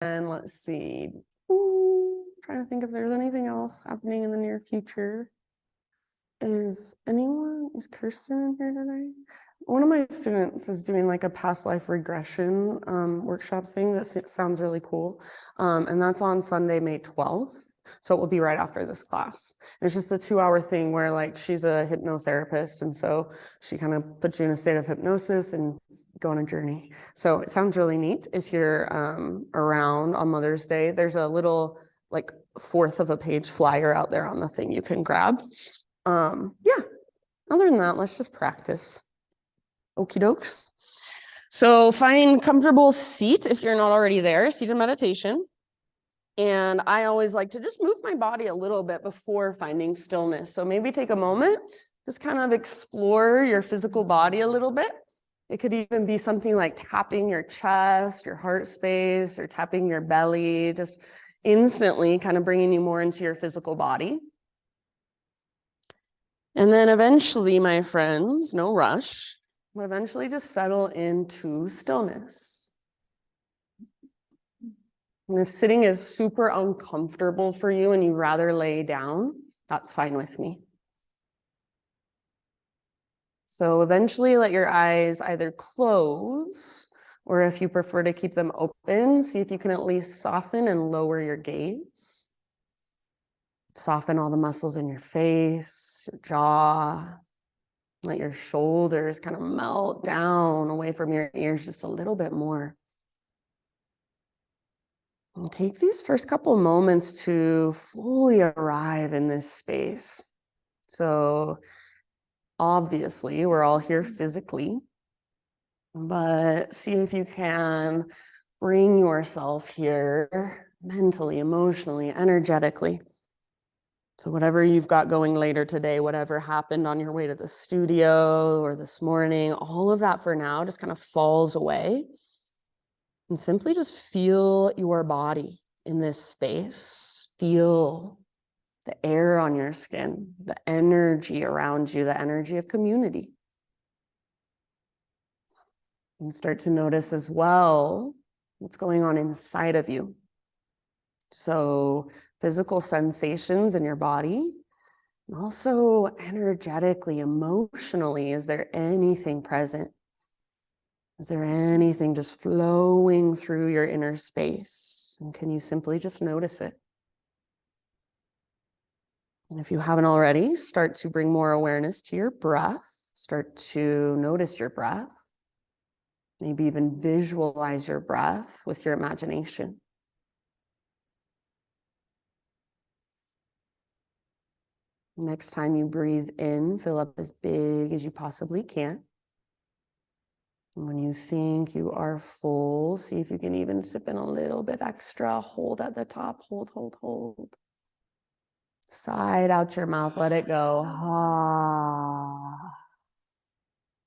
And let's see. Trying to think if there's anything else happening in the near future. Is Kirsten in here today? One of my students is doing like a past life regression workshop thing that sounds really cool. And that's on Sunday, May 12th. So it will be right after this class. It's just a 2-hour thing where like she's a hypnotherapist. And so she kind of puts you in a state of hypnosis and go on a journey. So it sounds really neat. If you're around on Mother's Day, there's a little like 1/4 of a page flyer out there on the thing you can grab. Yeah, other than that, let's just practice. Okie dokes. So find comfortable seat if you're not already there, seated meditation. And I always like to just move my body a little bit before finding stillness. So maybe take a moment, just kind of explore your physical body a little bit. It could even be something like tapping your chest, your heart space, or tapping your belly, just instantly kind of bringing you more into your physical body. And then eventually, my friends, no rush, but eventually just settle into stillness. And if sitting is super uncomfortable for you and you'd rather lay down, that's fine with me. So eventually let your eyes either close, or if you prefer to keep them open, see if you can at least soften and lower your gaze. Soften all the muscles in your face, your jaw. Let your shoulders kind of melt down away from your ears just a little bit more. And take these first couple moments to fully arrive in this space. So obviously, we're all here physically, but see if you can bring yourself here mentally, emotionally, energetically. So whatever you've got going later today, whatever happened on your way to the studio or this morning, all of that for now just kind of falls away. And simply just feel your body in this space. Feel the air on your skin, the energy around you, the energy of community. And start to notice as well what's going on inside of you. So physical sensations in your body, and also energetically, emotionally, is there anything present? Is there anything just flowing through your inner space? And can you simply just notice it? And if you haven't already, start to bring more awareness to your breath. Start to notice your breath. Maybe even visualize your breath with your imagination. Next time you breathe in, fill up as big as you possibly can. And when you think you are full, see if you can even sip in a little bit extra. Hold at the top. Hold, hold, hold. Side out your mouth. Let it go. Ah.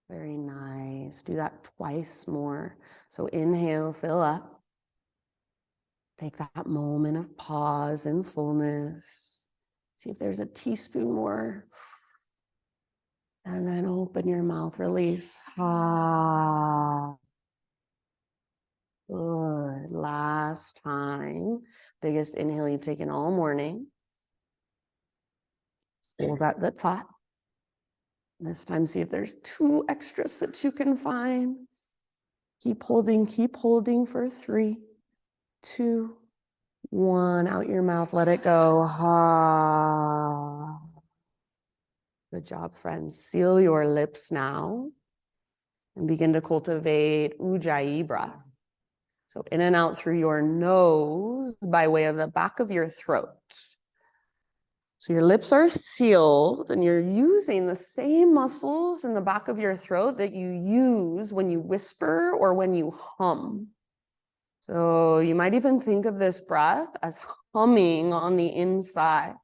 Very nice. Do that twice more. So inhale, fill up. Take that moment of pause and fullness. See if there's a teaspoon more. And then open your mouth, release. Ah. Good. Last time. Biggest inhale you've taken all morning. Hold at the top. This time, see if there's 2 extras that you can find. Keep holding for 3, 2, 1. Out your mouth, let it go. Ah. Good job, friends. Seal your lips now and begin to cultivate Ujjayi breath. So in and out through your nose by way of the back of your throat. So your lips are sealed and you're using the same muscles in the back of your throat that you use when you whisper or when you hum. So you might even think of this breath as humming on the inside.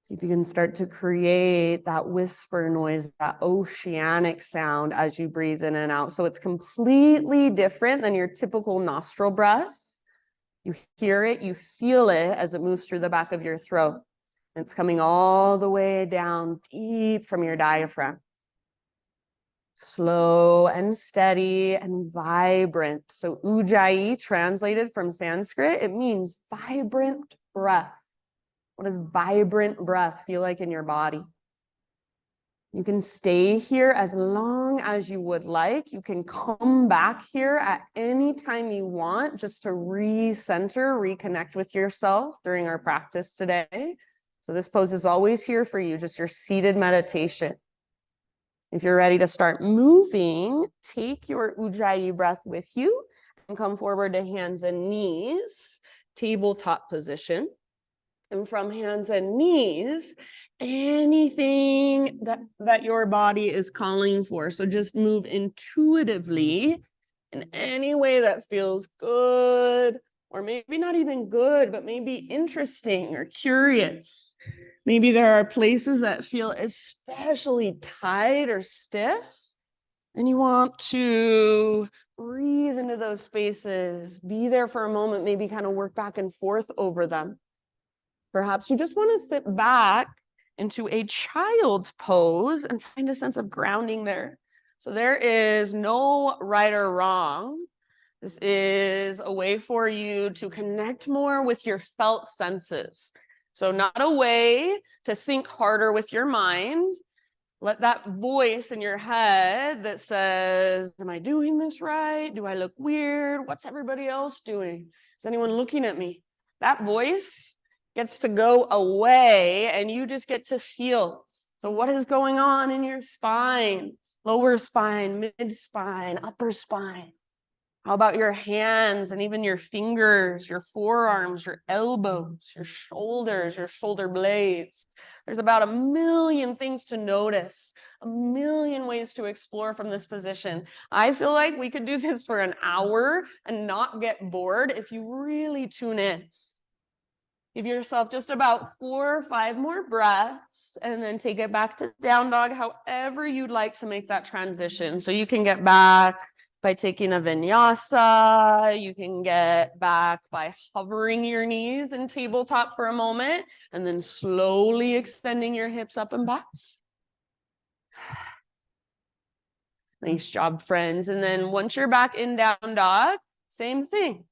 See if you can start to create that whisper noise, that oceanic sound as you breathe in and out. So it's completely different than your typical nostril breath. You hear it, you feel it as it moves through the back of your throat. It's coming all the way down deep from your diaphragm. Slow and steady and vibrant. So ujjayi, translated from Sanskrit, it means vibrant breath. What does vibrant breath feel like in your body? You can stay here as long as you would like. You can come back here at any time you want just to recenter, reconnect with yourself during our practice today. So this pose is always here for you, just your seated meditation. If you're ready to start moving, take your ujjayi breath with you and come forward to hands and knees, tabletop position. And from hands and knees, anything that your body is calling for. So just move intuitively in any way that feels good, or maybe not even good, but maybe interesting or curious. Maybe there are places that feel especially tight or stiff, and you want to breathe into those spaces, be there for a moment, maybe kind of work back and forth over them. Perhaps you just want to sit back into a child's pose and find a sense of grounding there. So there is no right or wrong. This is a way for you to connect more with your felt senses. So not a way to think harder with your mind. Let that voice in your head that says, am I doing this right? Do I look weird? What's everybody else doing? Is anyone looking at me? That voice gets to go away and you just get to feel. So what is going on in your spine? Lower spine, mid spine, upper spine. How about your hands and even your fingers, your forearms, your elbows, your shoulder blades? There's about 1,000,000 things to notice, 1,000,000 ways to explore from this position. I feel like we could do this for an hour and not get bored if you really tune in. Give yourself just about 4 or 5 more breaths and then take it back to down dog, however you'd like to make that transition. So you can get back by taking a vinyasa. You can get back by hovering your knees in tabletop for a moment and then slowly extending your hips up and back. Nice job, friends. And then once you're back in down dog, same thing.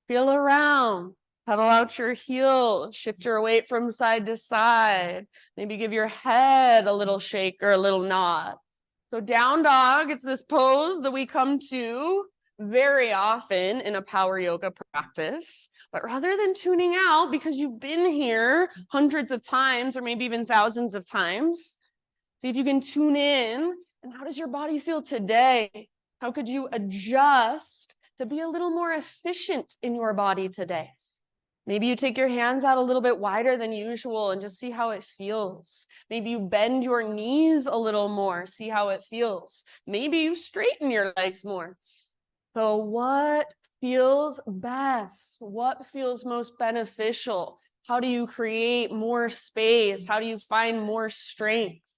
Feel around. Pedal out your heels, shift your weight from side to side. Maybe give your head a little shake or a little nod. So down dog, it's this pose that we come to very often in a power yoga practice. But rather than tuning out because you've been here hundreds of times or maybe even thousands of times, see if you can tune in. And how does your body feel today? How could you adjust to be a little more efficient in your body today? Maybe you take your hands out a little bit wider than usual and just see how it feels. Maybe you bend your knees a little more, see how it feels. Maybe you straighten your legs more. So what feels best? What feels most beneficial? How do you create more space? How do you find more strength?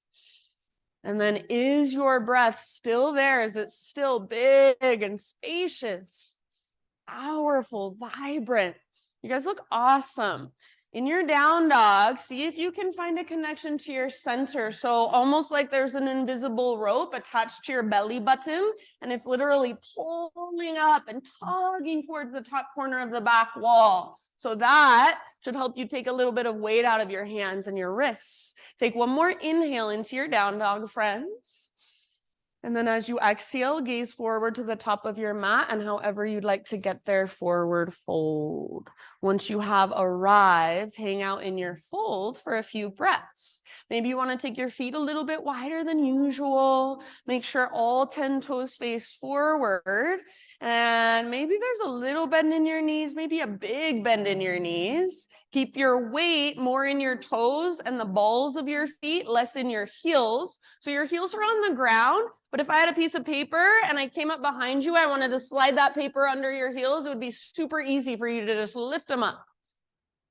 And then is your breath still there? Is it still big and spacious, powerful, vibrant? You guys look awesome. In your down dog, see if you can find a connection to your center. So almost like there's an invisible rope attached to your belly button, and it's literally pulling up and tugging towards the top corner of the back wall. So that should help you take a little bit of weight out of your hands and your wrists. Take one more inhale into your down dog, friends. And then as you exhale, gaze forward to the top of your mat and however you'd like to get there, forward fold. Once you have arrived, hang out in your fold for a few breaths. Maybe you want to take your feet a little bit wider than usual. Make sure all 10 toes face forward. And maybe there's a little bend in your knees, maybe a big bend in your knees. Keep your weight more in your toes and the balls of your feet, less in your heels. So your heels are on the ground, but if I had a piece of paper and I came up behind you, I wanted to slide that paper under your heels, it would be super easy for you to just lift them up.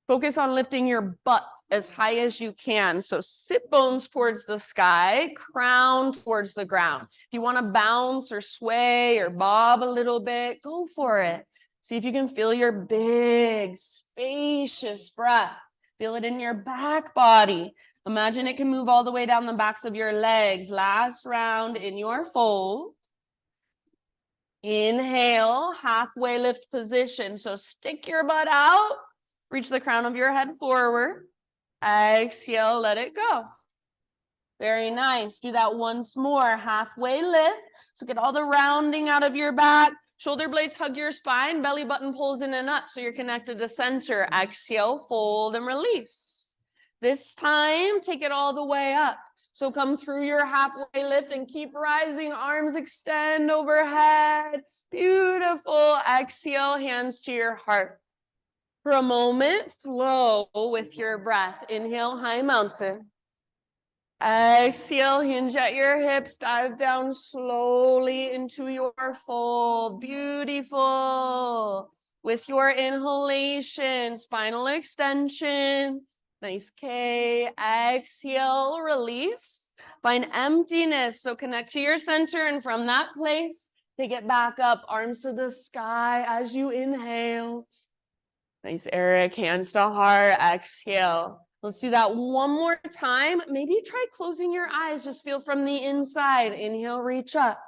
Focus on lifting your butt as high as you can. So sit bones towards the sky, crown towards the ground. If you want to bounce or sway or bob a little bit, go for it. See if you can feel your big, spacious breath. Feel it in your back body. Imagine it can move all the way down the backs of your legs. Last round in your fold. Inhale, halfway lift position. So stick your butt out, reach the crown of your head forward. Exhale, let it go. Very nice. Do that once more. Halfway lift. So get all the rounding out of your back. Shoulder blades hug your spine. Belly button pulls in and up so you're connected to center. Exhale, fold and release. This time, take it all the way up. So come through your halfway lift and keep rising. Arms extend overhead. Beautiful. Exhale, hands to your heart. For a moment, flow with your breath. Inhale, high mountain. Exhale, hinge at your hips, dive down slowly into your fold. Beautiful. With your inhalation, spinal extension. Nice K. Exhale, release. Find emptiness. So connect to your center, and from that place, take it back up, arms to the sky as you inhale. Nice, Eric. Hands to heart. Exhale. Let's do that one more time. Maybe try closing your eyes. Just feel from the inside. Inhale, reach up.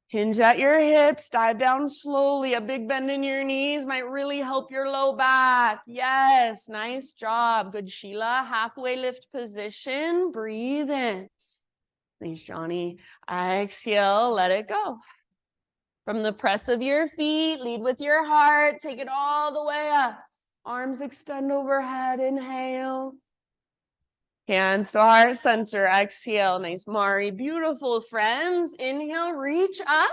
Hinge at your hips. Dive down slowly. A big bend in your knees might really help your low back. Yes, nice job. Good, Sheila. Halfway lift position. Breathe in. Thanks, Johnny. Exhale, let it go. From the press of your feet, lead with your heart. Take it all the way up. Arms extend overhead. Inhale. Hands to heart center. Exhale. Nice, Mari. Beautiful, friends. Inhale, reach up.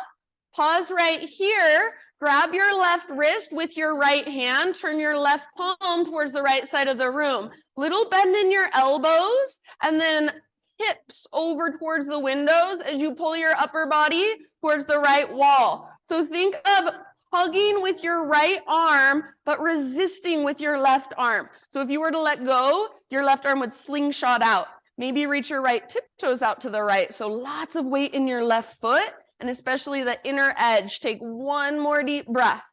Pause right here. Grab your left wrist with your right hand. Turn your left palm towards the right side of the room. Little bend in your elbows, and then hips over towards the windows as you pull your upper body towards the right wall. So think of hugging with your right arm, but resisting with your left arm. So if you were to let go, your left arm would slingshot out. Maybe reach your right tiptoes out to the right. So lots of weight in your left foot, and especially the inner edge. Take one more deep breath.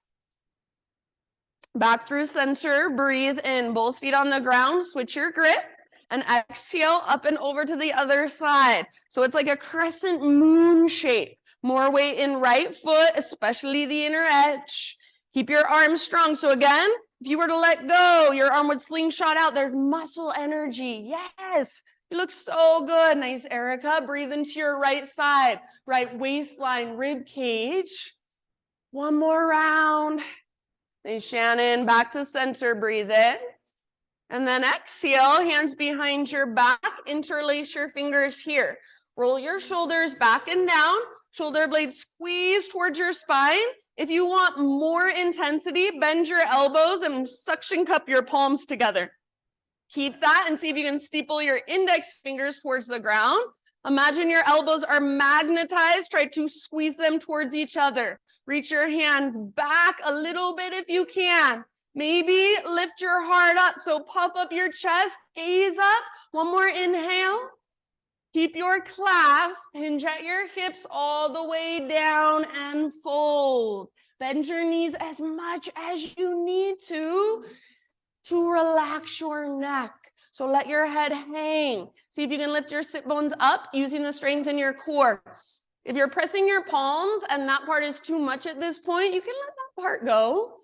Back through center, breathe in. Both feet on the ground, switch your grip. And exhale up and over to the other side. So it's like a crescent moon shape. More weight in right foot, especially the inner edge. Keep your arms strong. So again, if you were to let go, your arm would slingshot out. There's muscle energy. Yes, you look so good. Nice, Erica. Breathe into your right side, right waistline, rib cage. One more round. Nice, Shannon. Back to center. Breathe in. And then exhale, hands behind your back, interlace your fingers here. Roll your shoulders back and down, shoulder blades squeeze towards your spine. If you want more intensity, bend your elbows and suction cup your palms together. Keep that and see if you can steeple your index fingers towards the ground. Imagine your elbows are magnetized. Try to squeeze them towards each other. Reach your hands back a little bit if you can. Maybe lift your heart up. So puff up your chest, gaze up. One more inhale. Keep your clasp, hinge at your hips all the way down and fold. Bend your knees as much as you need to relax your neck. So let your head hang. See if you can lift your sit bones up using the strength in your core. If you're pressing your palms and that part is too much at this point, you can let that part go.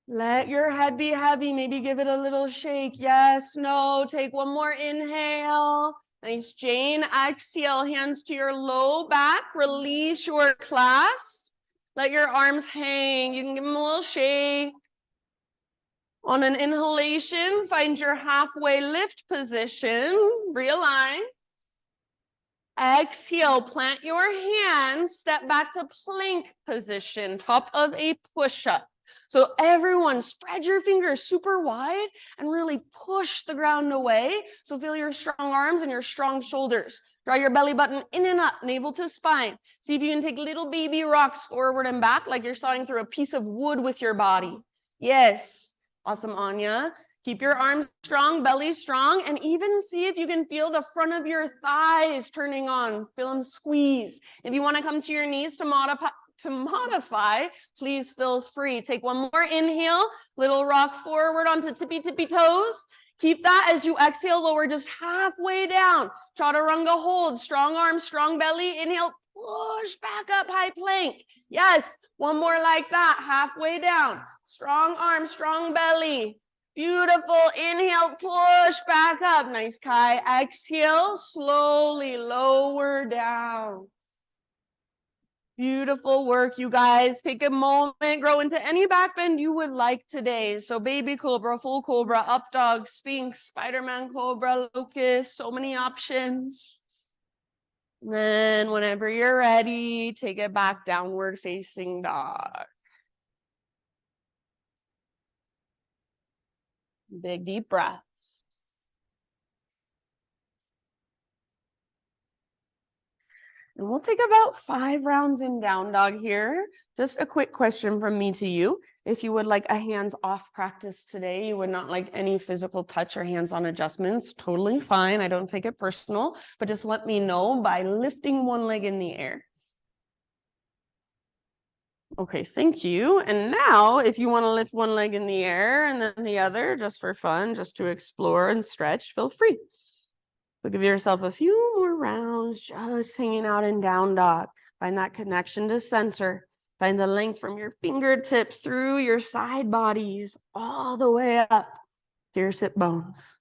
Let your head be heavy. Maybe give it a little shake. Yes, no. Take one more inhale. Nice, Jane. Exhale, hands to your low back. Release your clasp. Let your arms hang. You can give them a little shake. On an inhalation, find your halfway lift position. Realign. Exhale, plant your hands. Step back to plank position, top of a push-up. So everyone, spread your fingers super wide and really push the ground away. So feel your strong arms and your strong shoulders. Draw your belly button in and up, navel to spine. See if you can take little baby rocks forward and back like you're sawing through a piece of wood with your body. Yes. Awesome, Anya. Keep your arms strong, belly strong, and even see if you can feel the front of your thighs turning on. Feel them squeeze. If you want to come to your knees to modify, please feel free. Take one more inhale, little rock forward onto tippy toes. Keep that as you exhale, lower just halfway down. Chaturanga hold, strong arms, strong belly. Inhale, push back up, high plank. Yes, one more like that, halfway down. Strong arms, strong belly. Beautiful. Inhale, push back up. Nice, Kai. Exhale, slowly lower down. Beautiful work, you guys. Take a moment, grow into any back bend you would like today. So baby cobra, full cobra, up dog, sphinx, Spider-Man cobra, locust, so many options. And then whenever you're ready, take it back, downward facing dog. Big deep breaths. And we'll take about 5 rounds in down dog here. Just a quick question from me to you. If you would like a hands-off practice today, you would not like any physical touch or hands-on adjustments, totally fine. I don't take it personal, but just let me know by lifting one leg in the air. Okay, thank you. And now, if you want to lift one leg in the air and then the other, just for fun, just to explore and stretch, feel free. So give yourself a few more rounds, just hanging out in down dog. Find that connection to center. Find the length from your fingertips through your side bodies, all the way up to your sit bones.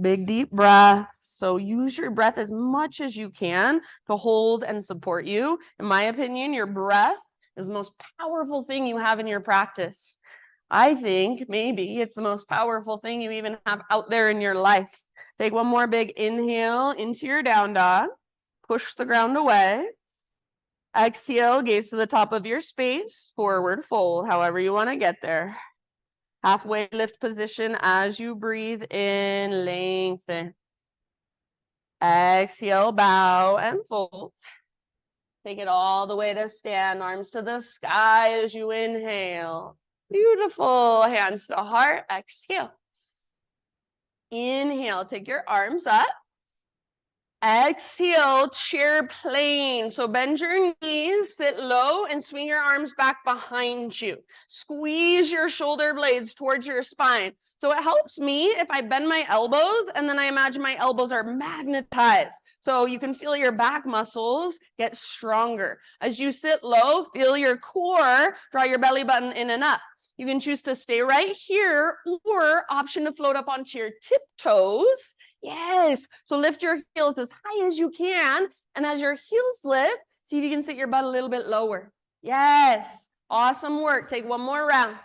Big deep breaths. So use your breath as much as you can to hold and support you. In my opinion, your breath is the most powerful thing you have in your practice. I think maybe it's the most powerful thing you even have out there in your life. Take one more big inhale into your down dog. Push the ground away. Exhale, gaze to the top of your space. Forward fold, however you want to get there. Halfway lift position as you breathe in, lengthen. Exhale, bow and fold. Take it all the way to stand, arms to the sky as you inhale. Beautiful, hands to heart, exhale. Inhale, take your arms up. Exhale, chair plane. So bend your knees, sit low, and swing your arms back behind you. Squeeze your shoulder blades towards your spine. So it helps me if I bend my elbows, and then I imagine my elbows are magnetized. So you can feel your back muscles get stronger. As you sit low, feel your core, draw your belly button in and up. You can choose to stay right here or option to float up onto your tiptoes. Yes. So lift your heels as high as you can. And as your heels lift, see if you can sit your butt a little bit lower. Yes. Awesome work. Take one more round.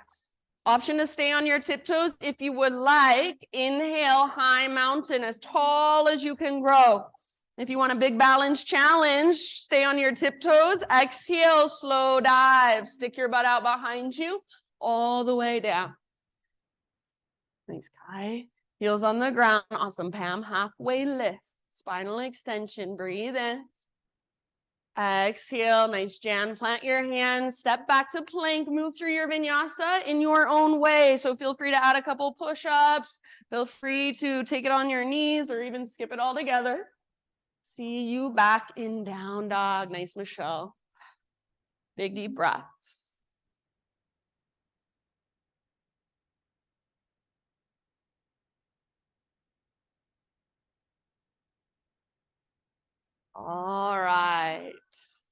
Option to stay on your tiptoes if you would like. Inhale, high mountain, as tall as you can grow. If you want a big balance challenge, stay on your tiptoes. Exhale, slow dive. Stick your butt out behind you all the way down. Nice, Kai. Heels on the ground. Awesome, Pam. Halfway lift. Spinal extension. Breathe in. Exhale. Nice, Jan. Plant your hands. Step back to plank. Move through your vinyasa in your own way. So feel free to add a couple push-ups. Feel free to take it on your knees or even skip it all together. See you back in down dog. Nice, Michelle. Big deep breaths. All right.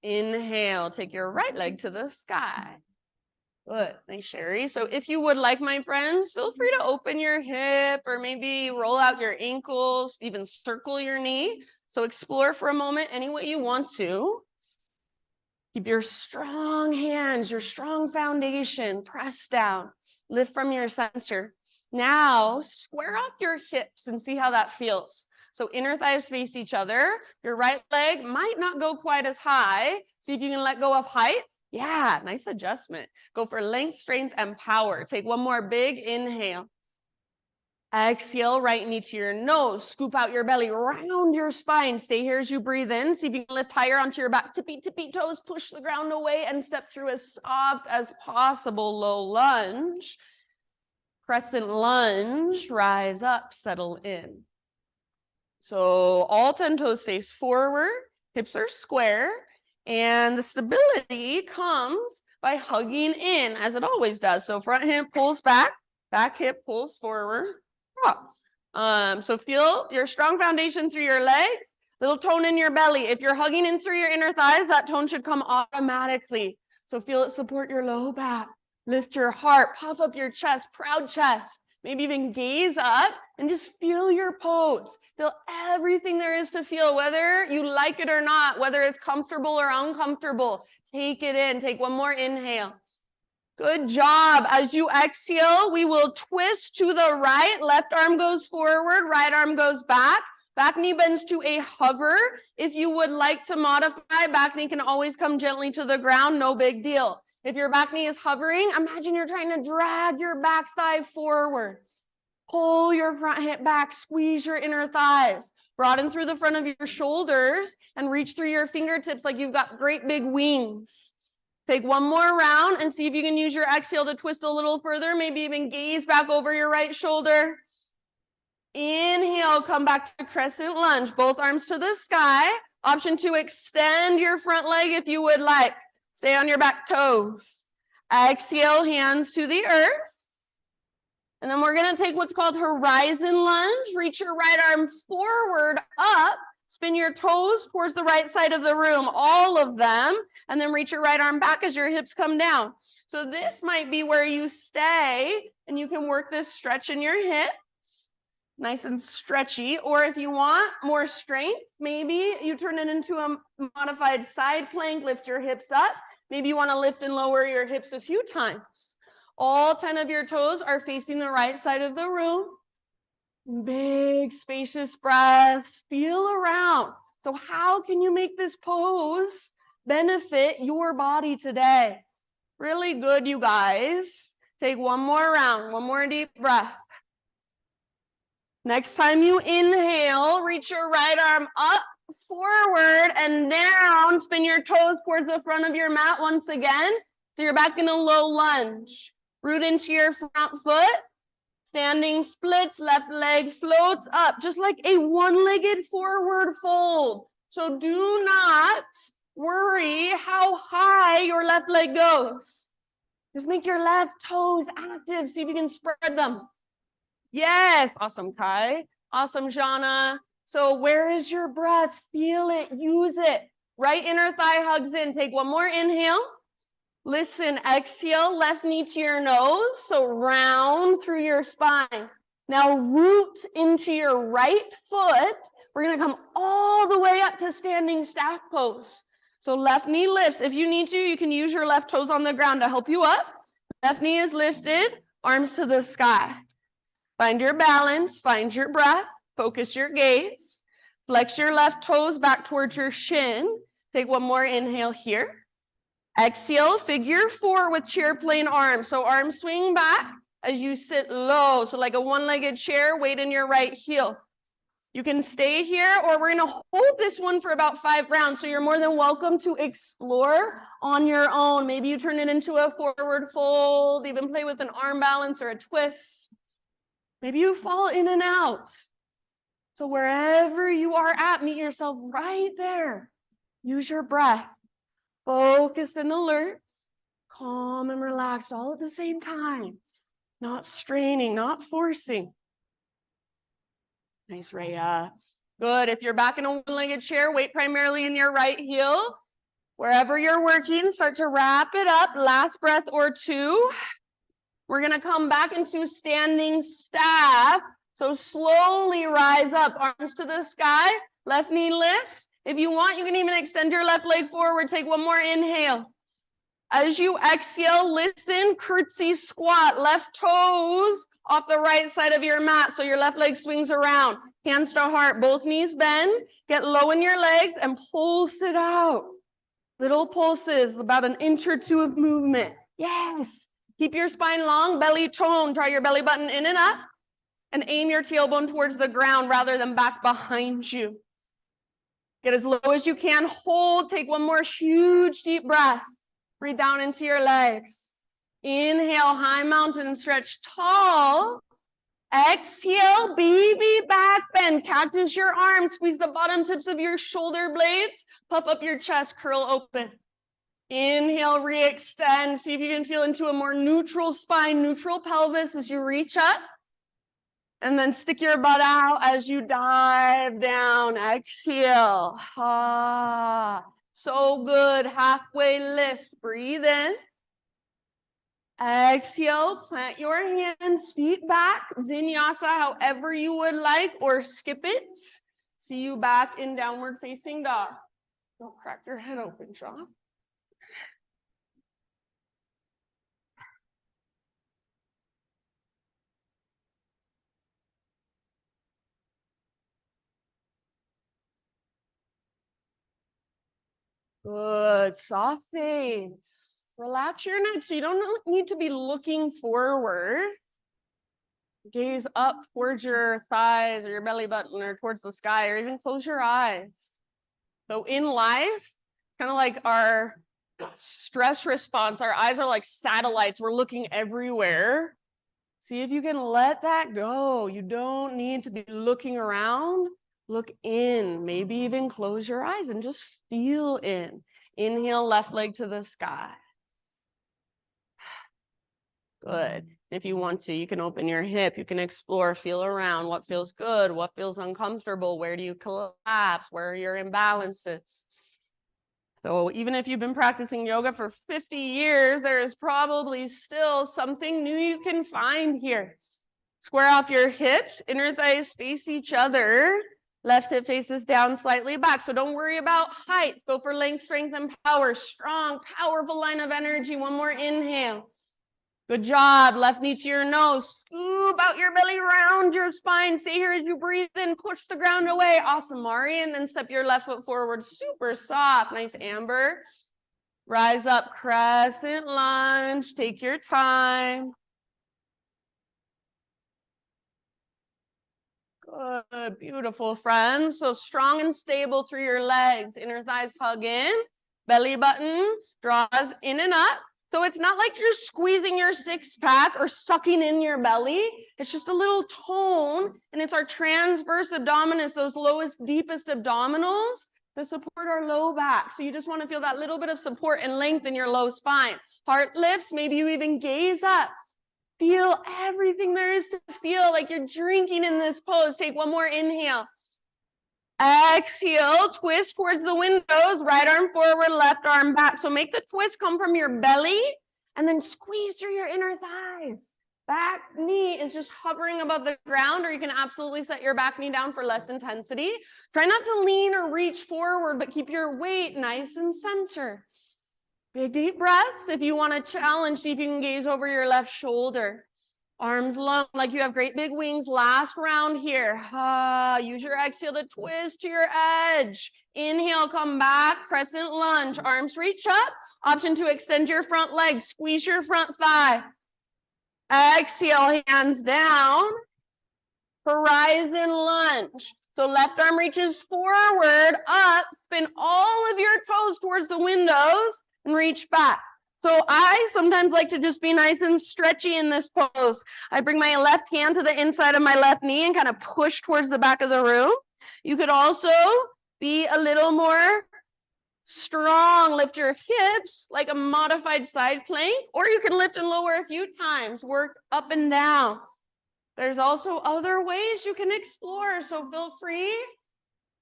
Inhale, take your right leg to the sky. Good, nice, Sherry. So if you would like, my friends, feel free to open your hip or maybe roll out your ankles, even circle your knee. So explore for a moment any way you want to. Keep your strong hands, your strong foundation, press down, lift from your center. Now square off your hips and see how that feels. So inner thighs face each other. Your right leg might not go quite as high. See if you can let go of height. Yeah, nice adjustment. Go for length, strength, and power. Take one more big inhale. Exhale, right knee to your nose. Scoop out your belly, round your spine. Stay here as you breathe in. See if you can lift higher onto your back. Tippy toes, push the ground away and step through as soft as possible. Low lunge. Crescent lunge, rise up, settle in. So all 10 toes face forward, hips are square, and the stability comes by hugging in, as it always does. So front hip pulls back, back hip pulls forward. So feel your strong foundation through your legs, little tone in your belly. If you're hugging in through your inner thighs, that tone should come automatically. So feel it support your low back, lift your heart, puff up your chest, proud chest. Maybe even gaze up and just feel your pose. Feel everything there is to feel, whether you like it or not, whether it's comfortable or uncomfortable. Take it in. Take one more inhale. Good job. As you exhale, we will twist to the right. Left arm goes forward, right arm goes back. Back knee bends to a hover. If you would like to modify, back knee can always come gently to the ground, no big deal. If your back knee is hovering, imagine you're trying to drag your back thigh forward. Pull your front hip back, squeeze your inner thighs. Broaden through the front of your shoulders and reach through your fingertips like you've got great big wings. Take one more round and see if you can use your exhale to twist a little further, maybe even gaze back over your right shoulder. Inhale, come back to crescent lunge, both arms to the sky. Option 2, extend your front leg if you would like. Stay on your back toes. Exhale, hands to the earth. And then we're going to take what's called horizon lunge. Reach your right arm forward, up. Spin your toes towards the right side of the room, all of them. And then reach your right arm back as your hips come down. So this might be where you stay and you can work this stretch in your hip. Nice and stretchy. Or if you want more strength, maybe you turn it into a modified side plank, lift your hips up. Maybe you want to lift and lower your hips a few times. All 10 of your toes are facing the right side of the room. Big, spacious breaths. Feel around. So how can you make this pose benefit your body today? Really good, you guys. Take one more round, one more deep breath. Next time you inhale, reach your right arm up, forward, and down. Spin your toes towards the front of your mat once again. So you're back in a low lunge. Root into your front foot. Standing splits, left leg floats up, just like a one-legged forward fold. So do not worry how high your left leg goes. Just make your left toes active. See if you can spread them. Yes, awesome, Kai. Awesome, Jana. So where is your breath? Feel it, use it. Right inner thigh hugs in. Take one more inhale. Listen, exhale, left knee to your nose. So round through your spine. Now root into your right foot. We're going to come all the way up to standing staff pose. So left knee lifts. If you need to, you can use your left toes on the ground to help you up. Left knee is lifted, arms to the sky. Find your balance, find your breath, focus your gaze. Flex your left toes back towards your shin. Take one more inhale here. Exhale, figure 4 with chair plane arms. So arms swing back as you sit low. So like a one-legged chair, weight in your right heel. You can stay here or we're going to hold this one for about 5 rounds. So you're more than welcome to explore on your own. Maybe you turn it into a forward fold, even play with an arm balance or a twist. Maybe you fall in and out. So wherever you are at, meet yourself right there. Use your breath. Focused and alert, calm and relaxed all at the same time. Not straining, not forcing. Nice, Rhea. Good. If you're back in a one-legged chair, weight primarily in your right heel. Wherever you're working, start to wrap it up. Last breath or 2. We're going to come back into standing staff. So slowly rise up, arms to the sky, left knee lifts. If you want, you can even extend your left leg forward. Take one more inhale. As you exhale, listen, curtsy squat, left toes off the right side of your mat. So your left leg swings around, hands to heart, both knees bend, get low in your legs and pulse it out. Little pulses, about an inch or 2 of movement. Yes. Keep your spine long, belly tone. Draw your belly button in and up and aim your tailbone towards the ground rather than back behind you. Get as low as you can. Hold. Take one more huge deep breath. Breathe down into your legs. Inhale, high mountain stretch tall. Exhale, baby back bend. Cactus your arms. Squeeze the bottom tips of your shoulder blades. Puff up your chest, curl open. Inhale, re-extend. See if you can feel into a more neutral spine, neutral pelvis as you reach up. And then stick your butt out as you dive down. Exhale. Ah, so good. Halfway lift. Breathe in. Exhale. Plant your hands, feet back. Vinyasa however you would like, or skip it. See you back in downward facing dog. Don't crack your head open, Sean. Good, soft face. Relax your neck so you don't need to be looking forward. Gaze up towards your thighs or your belly button or towards the sky, or even close your eyes. So in life, kind of like our stress response, our eyes are like satellites. We're looking everywhere. See if you can let that go. You don't need to be looking around. Look in, maybe even close your eyes and just feel in. Inhale, left leg to the sky. Good. If you want to, you can open your hip. You can explore, feel around what feels good, what feels uncomfortable. Where do you collapse? Where are your imbalances? So even if you've been practicing yoga for 50 years, there is probably still something new you can find here. Square off your hips, inner thighs face each other. Left hip faces down, slightly back. So don't worry about height. Go for length, strength, and power. Strong, powerful line of energy. One more inhale. Good job. Left knee to your nose. Scoop out your belly, round your spine. Stay here as you breathe in. Push the ground away. Awesome, Mari. And then step your left foot forward. Super soft. Nice, Amber. Rise up, crescent lunge. Take your time. Good, beautiful, friends. So strong and stable through your legs. Inner thighs hug in. Belly button draws in and up. So it's not like you're squeezing your six pack or sucking in your belly. It's just a little tone, and it's our transverse abdominis, those lowest, deepest abdominals that support our low back. So you just want to feel that little bit of support and length in your low spine. Heart lifts, maybe you even gaze up. Feel everything there is to feel, like you're drinking in this pose. Take one more inhale. Exhale, twist towards the windows, right arm forward, left arm back. So make the twist come from your belly and then squeeze through your inner thighs. Back knee is just hovering above the ground, or you can absolutely set your back knee down for less intensity. Try not to lean or reach forward, but keep your weight nice and center. Big deep breaths. If you want to challenge, see if you can gaze over your left shoulder. Arms long, like you have great big wings. Last round here. Use your exhale to twist to your edge. Inhale, come back, crescent lunge. Arms reach up. Option to extend your front leg. Squeeze your front thigh. Exhale, hands down. Horizon lunge. So left arm reaches forward, up. Spin all of your toes towards the windows and reach back. So I sometimes like to just be nice and stretchy in this pose. I bring my left hand to the inside of my left knee and kind of push towards the back of the room. You could also be a little more strong. Lift your hips like a modified side plank, or you can lift and lower a few times. Work up and down. There's also other ways you can explore, so feel free.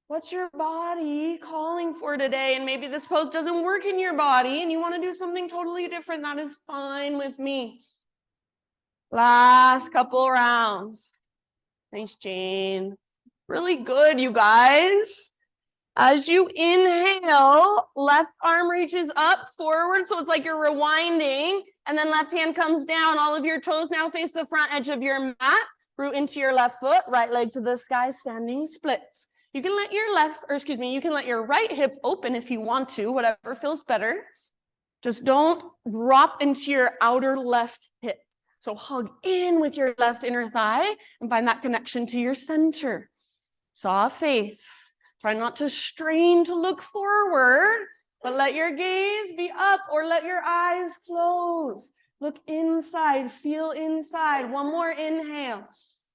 What's your body calling for today? And maybe this pose doesn't work in your body and you want to do something totally different. That is fine with me. Last couple rounds. Thanks, Jane. Really good, you guys. As you inhale, left arm reaches up, forward, so it's like you're rewinding, and then left hand comes down. All of your toes now face the front edge of your mat. Root into your left foot, right leg to the sky, standing splits. You can let you can let your right hip open if you want to, whatever feels better. Just don't drop into your outer left hip. So hug in with your left inner thigh and find that connection to your center. Soft face. Try not to strain to look forward, but let your gaze be up or let your eyes close. Look inside, feel inside. One more inhale.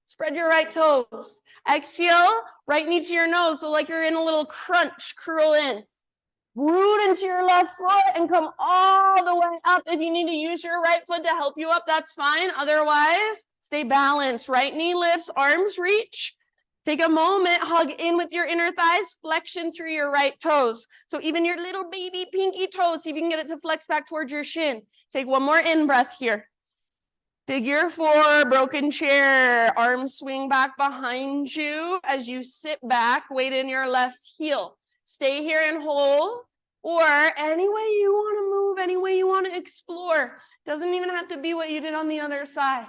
Spread your right toes. Exhale, right knee to your nose. So like you're in a little crunch, curl in. Root into your left foot and come all the way up. If you need to use your right foot to help you up, that's fine. Otherwise, Stay balanced. Right knee lifts, arms reach. Take a moment, hug in with your inner thighs, flexion through your right toes. So even your little baby pinky toes, see if you can get it to flex back towards your shin. Take one more in-breath here. Figure 4, broken chair. Arms swing back behind you as you sit back, weight in your left heel. Stay here and hold, or any way you want to move, any way you want to explore. Doesn't even have to be what you did on the other side.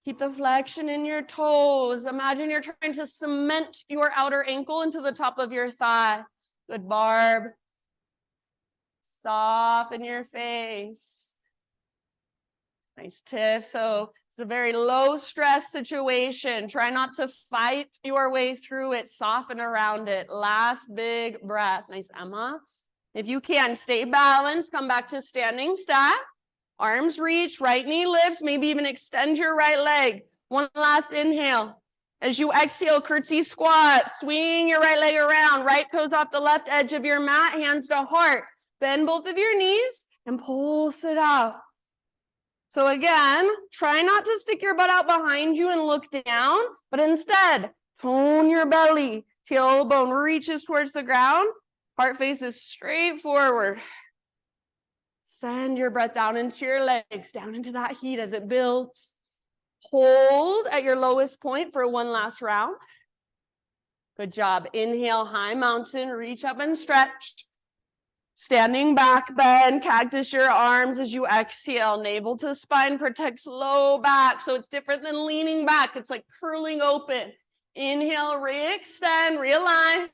Keep the flexion in your toes. Imagine you're trying to cement your outer ankle into the top of your thigh. Good, Barb. Soften your face. Nice, Tiff. So it's a very low stress situation. Try not to fight your way through it. Soften around it. Last big breath. Nice, Emma. If you can, stay balanced. Come back to standing staff. Arms reach, right knee lifts, maybe even extend your right leg. One last inhale. As you exhale, curtsy squat, swing your right leg around, right toes off the left edge of your mat, hands to heart. Bend both of your knees and pulse it out. So again, try not to stick your butt out behind you and look down, but instead, tone your belly. Tailbone reaches towards the ground, heart faces straight forward. Send your breath down into your legs, down into that heat as it builds. Hold at your lowest point for one last round. Good job. Inhale, high mountain, reach up and stretch. Standing back, bend, cactus your arms as you exhale. Navel to spine protects low back, so it's different than leaning back. It's like curling open. Inhale, re-extend, realign.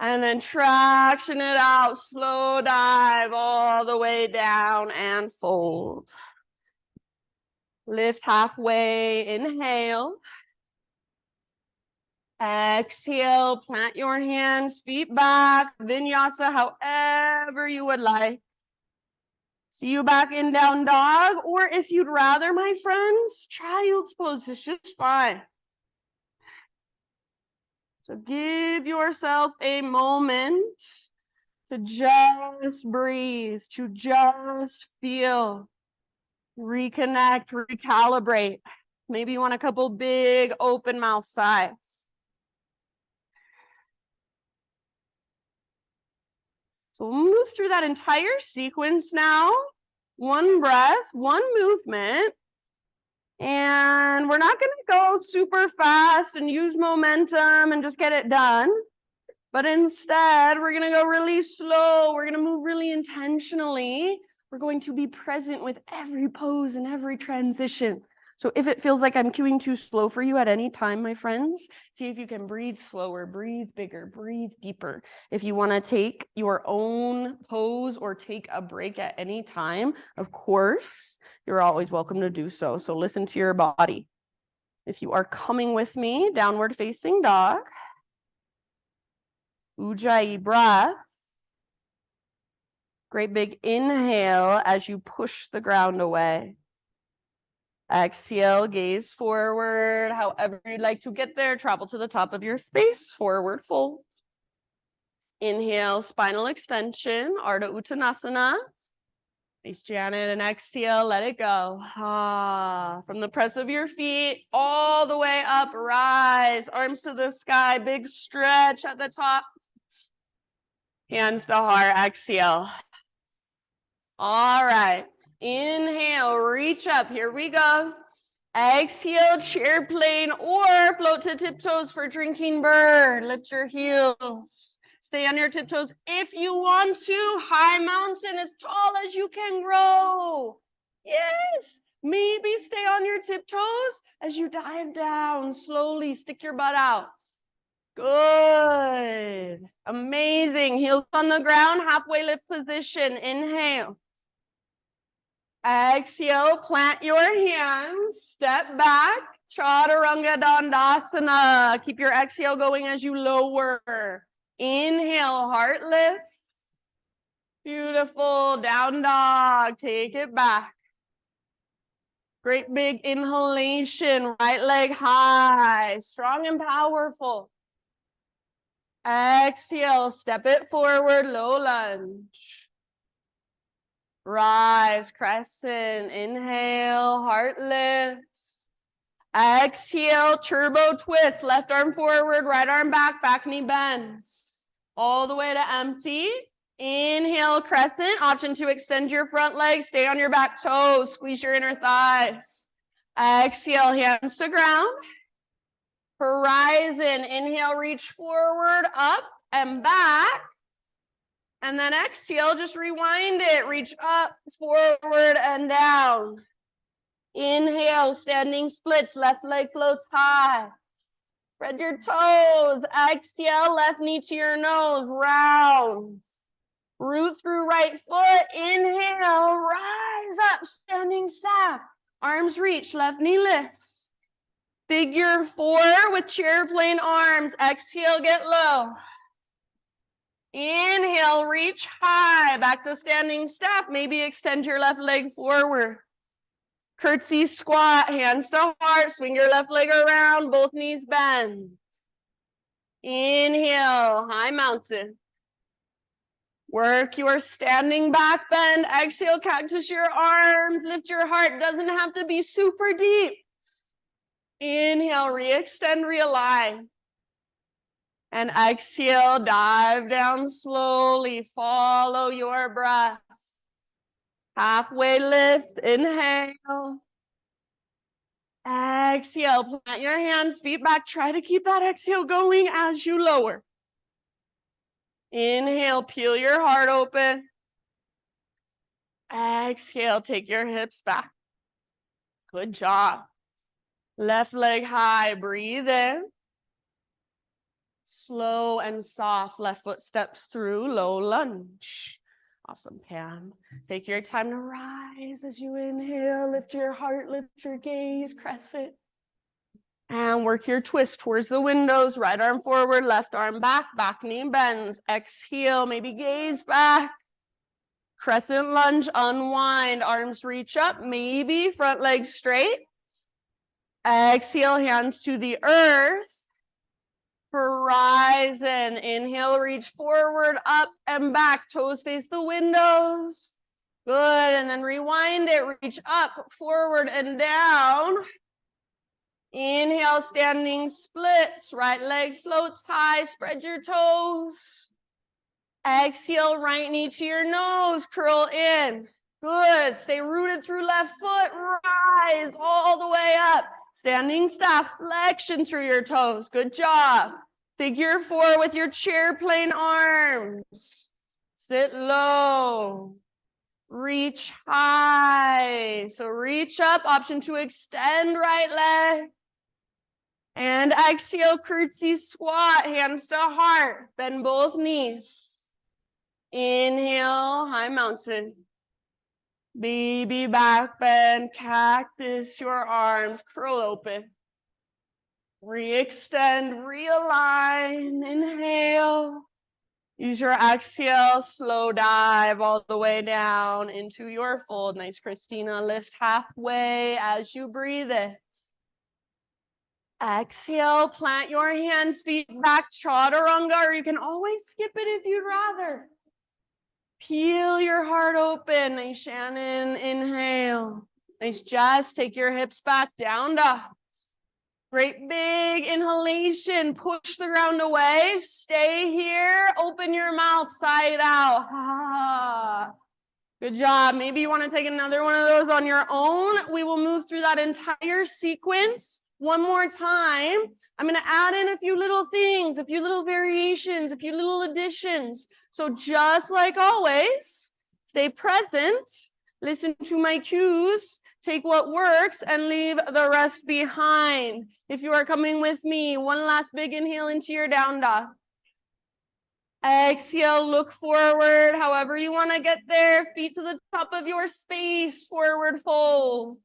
And then traction it out, slow dive all the way down and fold. Lift halfway, inhale. Exhale, plant your hands, feet back, vinyasa, however you would like. See you back in down dog, or if you'd rather, my friends, child's pose is just fine. So give yourself a moment to just breathe, to just feel, reconnect, recalibrate. Maybe you want a couple big open mouth sighs. So we'll move through that entire sequence now. One breath, one movement. And we're not going to go super fast and use momentum and just get it done. But instead, we're going to go really slow. We're going to move really intentionally. We're going to be present with every pose and every transition. So if it feels like I'm cueing too slow for you at any time, my friends, see if you can breathe slower, breathe bigger, breathe deeper. If you want to take your own pose or take a break at any time, of course, you're always welcome to do so. So listen to your body. If you are coming with me, downward facing dog. Ujjayi breath. Great big inhale as you push the ground away. Exhale, gaze forward. However you'd like to get there, travel to the top of your space, forward fold. Inhale, spinal extension, Ardha Uttanasana. Nice, Janet, and exhale, let it go. From the press of your feet, all the way up, rise, arms to the sky, big stretch at the top. Hands to heart, exhale. All right, inhale, reach up, here we go. Exhale, chair plane or float to tiptoes for drinking bird. Lift your heels. Stay on your tiptoes if you want to. High mountain, as tall as you can grow. Yes, maybe stay on your tiptoes as you dive down slowly. Stick your butt out. Good. Amazing. Heels on the ground, halfway lift position. Inhale. Exhale, plant your hands, step back, Chaturanga Dandasana. Keep your exhale going as you lower. Inhale, heart lifts. Beautiful, down dog, take it back. Great big inhalation, right leg high, strong and powerful. Exhale, step it forward, low lunge. Rise, crescent, inhale, heart lifts. Exhale, turbo twist, left arm forward, right arm back, back knee bends. All the way to empty. Inhale, crescent, option to extend your front leg, stay on your back toes, squeeze your inner thighs. Exhale, hands to ground. Horizon, inhale, reach forward, up and back. And then exhale, just rewind it, reach up, forward, and down. Inhale, standing splits, left leg floats high. Spread your toes. Exhale, left knee to your nose, round. Root through right foot, inhale, rise up, standing staff. Arms reach, left knee lifts. Figure 4 with chair plane arms. Exhale, get low. Inhale, reach high, back to standing staff. Maybe extend your left leg forward. Curtsy squat, hands to heart, swing your left leg around, both knees bend. Inhale, high mountain. Work your standing back bend. Exhale, cactus your arms, lift your heart. Doesn't have to be super deep. Inhale, re-extend, realign. And exhale, dive down slowly. Follow your breath. Halfway lift, inhale. Exhale, plant your hands, feet back. Try to keep that exhale going as you lower. Inhale, peel your heart open. Exhale, take your hips back. Good job. Left leg high, breathe in. Slow and soft, left foot steps through, low lunge. Awesome, Pam. Take your time to rise as you inhale, lift your heart, lift your gaze, crescent. And work your twist towards the windows, right arm forward, left arm back, back knee bends. Exhale, maybe gaze back. Crescent lunge, unwind, arms reach up, maybe front leg straight. Exhale, hands to the earth. Horizon, inhale, reach forward, up and back, toes face the windows. Good, and then rewind it, reach up, forward and down. Inhale, standing splits, right leg floats high, spread your toes. Exhale, right knee to your nose, curl in. Good, stay rooted through left foot, rise all the way up. Standing staff, flexion through your toes, good job. Figure 4 with your chair plane arms. Sit low. Reach high. So reach up, option to extend right leg. And exhale, curtsy squat, hands to heart. Bend both knees. Inhale, high mountain. Baby back bend, cactus your arms, curl open. Re-extend, realign, inhale. Use your exhale, slow dive all the way down into your fold. Nice, Christina. Lift halfway as you breathe in. Exhale, plant your hands, feet back, chaturanga, or you can always skip it if you'd rather. Peel your heart open. Nice, Shannon. Inhale. Nice, Jess. Take your hips back, down dog. Great big inhalation. Push the ground away. Stay here. Open your mouth, side out. Ah. Good job. Maybe you want to take another one of those on your own. We will move through that entire sequence one more time. I'm going to add in a few little things, a few little variations, a few little additions. So just like always, stay present, listen to my cues, take what works, and leave the rest behind. If you are coming with me, one last big inhale into your down dog. Exhale, look forward, however you want to get there. Feet to the top of your space, forward fold.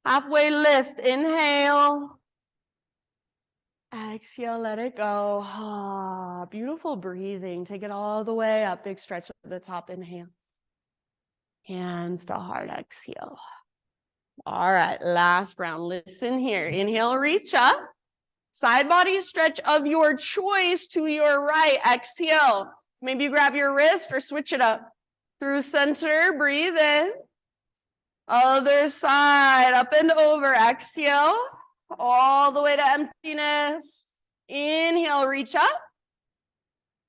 Halfway lift, inhale. Exhale, let it go. Ah, beautiful breathing. Take it all the way up. Big stretch at the top, inhale. Hands to heart, exhale. All right, last round. Listen here. Inhale, reach up. Side body stretch of your choice to your right. Exhale. Maybe you grab your wrist or switch it up. Through center, breathe in. Other side, up and over. Exhale, all the way to emptiness. Inhale, reach up.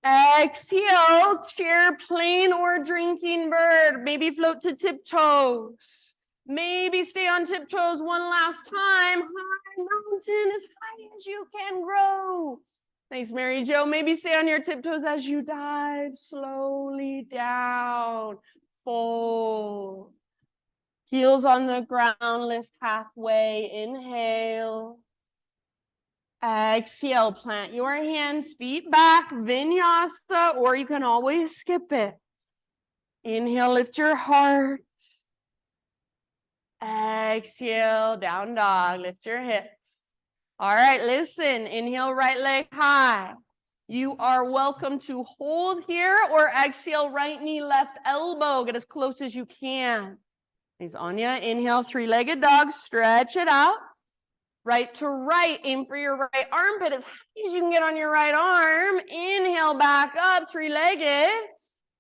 Exhale, chair, plane, or drinking bird. Maybe float to tiptoes. Maybe stay on tiptoes one last time. High mountain, as high as you can grow. Nice, Mary Jo. Maybe stay on your tiptoes as you dive slowly down. Fold. Heels on the ground, lift halfway. Inhale. Exhale, plant your hands, feet back, vinyasa, or you can always skip it. Inhale, lift your heart. Exhale, down dog, lift your hips. All right, listen, inhale, right leg high. You are welcome to hold here or exhale, right knee, left elbow. Get as close as you can. Nice, Anya. Inhale, three-legged dog, stretch it out. Right to right, aim for your right armpit as high as you can get on your right arm. Inhale, back up, three-legged.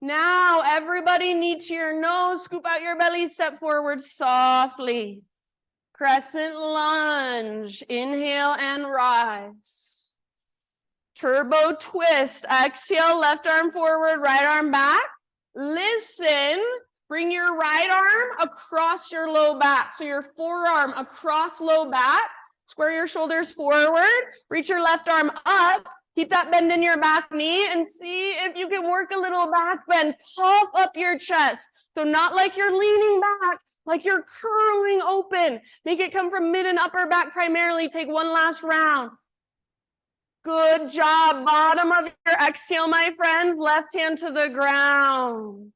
Now, everybody knee to your nose, scoop out your belly, step forward softly. Crescent lunge, inhale and rise. Turbo twist, exhale, left arm forward, right arm back. Listen, bring your right arm across your low back. So your forearm across low back. Square your shoulders forward, reach your left arm up, keep that bend in your back knee, and see if you can work a little back bend. Puff up your chest. So not like you're leaning back, like you're curling open. Make it come from mid and upper back primarily. Take one last round. Good job. Bottom of your exhale, my friends. Left hand to the ground.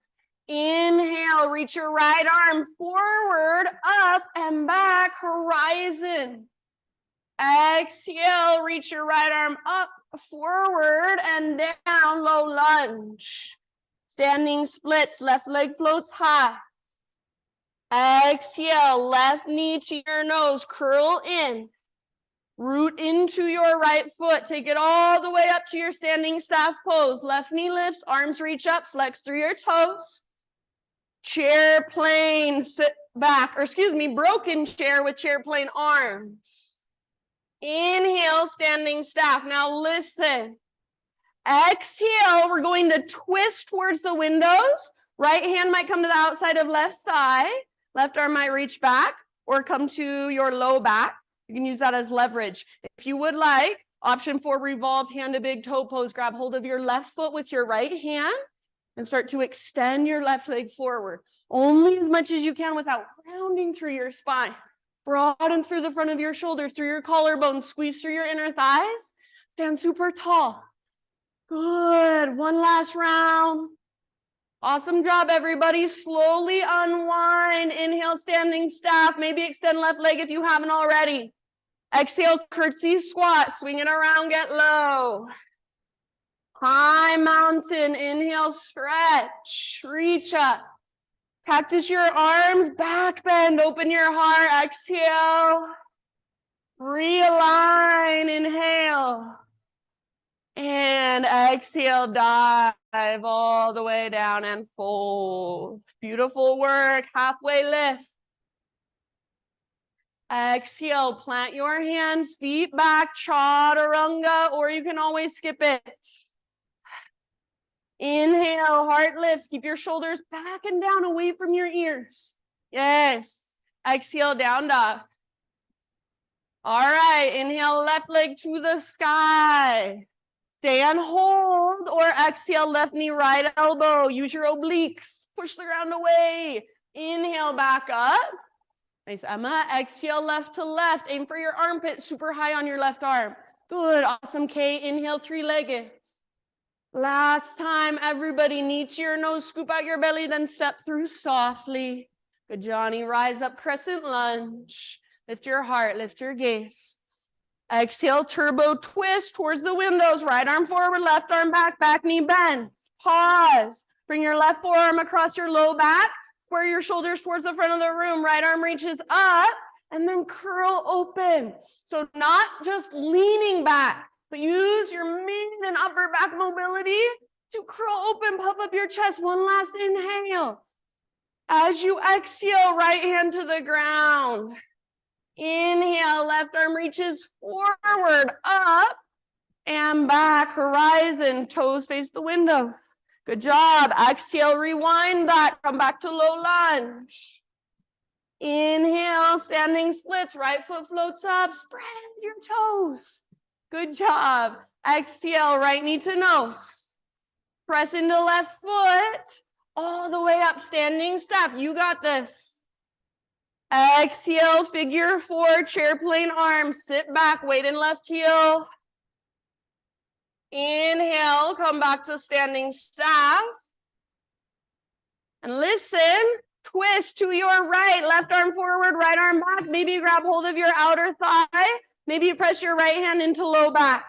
Inhale, reach your right arm forward, up and back, horizon. Exhale, reach your right arm up, forward, and down, low lunge. Standing splits, left leg floats high. Exhale, left knee to your nose, curl in. Root into your right foot, take it all the way up to your standing staff pose. Left knee lifts, arms reach up, flex through your toes. Chair plane, sit back, or excuse me, broken chair with chair plane arms. Inhale, standing staff. Now listen. Exhale, we're going to twist towards the windows. Right hand might come to the outside of left thigh. Left arm might reach back or come to your low back. You can use that as leverage. If you would like, option 4, revolved hand to big toe pose. Grab hold of your left foot with your right hand and start to extend your left leg forward. Only as much as you can without rounding through your spine. Broaden through the front of your shoulder, through your collarbone, squeeze through your inner thighs. Stand super tall. Good. One last round. Awesome job, everybody. Slowly unwind. Inhale, standing staff. Maybe extend left leg if you haven't already. Exhale, curtsy squat. Swing it around, get low. High mountain. Inhale, stretch. Reach up. Practice your arms, back bend, open your heart, exhale. Realign, inhale. And exhale, dive all the way down and fold. Beautiful work, halfway lift. Exhale, plant your hands, feet back, chaturanga, or you can always skip it. Inhale, heart lifts. Keep your shoulders back and down away from your ears. Yes. Exhale, down dog. All right. Inhale, left leg to the sky. Stay on hold or exhale, left knee, right elbow. Use your obliques. Push the ground away. Inhale, back up. Nice, Emma. Exhale, left to left. Aim for your armpit super high on your left arm. Good. Awesome, Kate. Inhale, three-legged. Last time, everybody, knee to your nose, scoop out your belly, then step through softly. Good, Johnny. Rise up, crescent lunge. Lift your heart, lift your gaze. Exhale, turbo twist towards the windows. Right arm forward, left arm back, back knee bends. Pause. Bring your left forearm across your low back. Square your shoulders towards the front of the room. Right arm reaches up, and then curl open. So not just leaning back, but use your mid and upper back mobility To curl open, puff up your chest. One last inhale. As you exhale, right hand to the ground. Inhale, left arm reaches forward, up and back, horizon, toes face the windows. Good job. Exhale, rewind back, come back to low lunge. Inhale, standing splits, right foot floats up, spread your toes. Good job. Exhale, right knee to nose. Press into left foot, all the way up, standing step. You got this. Exhale, figure four, chair plane arms. Sit back, weight in left heel. Inhale, come back to standing staff. And listen, twist to your right, left arm forward, right arm back. Maybe you grab hold of your outer thigh. Maybe you press your right hand into low back.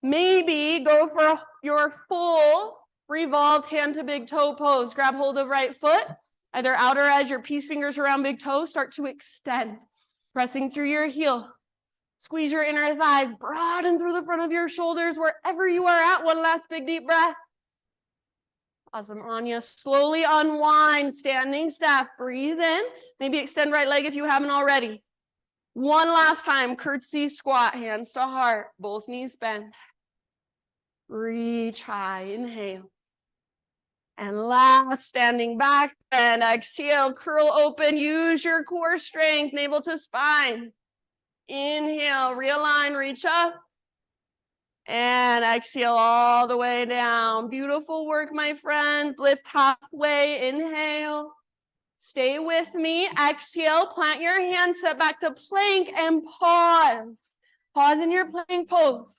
Maybe go for your full revolved hand to big toe pose. Grab hold of right foot, either outer edge or peace fingers around big toe. Start to extend, pressing through your heel. Squeeze your inner thighs, broaden through the front of your shoulders wherever you are at. One last big deep breath. Awesome, Anya. Slowly unwind, standing staff. Breathe in. Maybe extend right leg if you haven't already. One last time, curtsy squat, hands to heart, both knees bend. Reach high, inhale. And last, standing back, and exhale, curl open, use your core strength, navel to spine. Inhale, realign, reach up. And exhale all the way down. Beautiful work, my friends. Lift halfway, inhale. Stay with me, exhale, plant your hands, set back to plank and pause. Pause in your plank pose.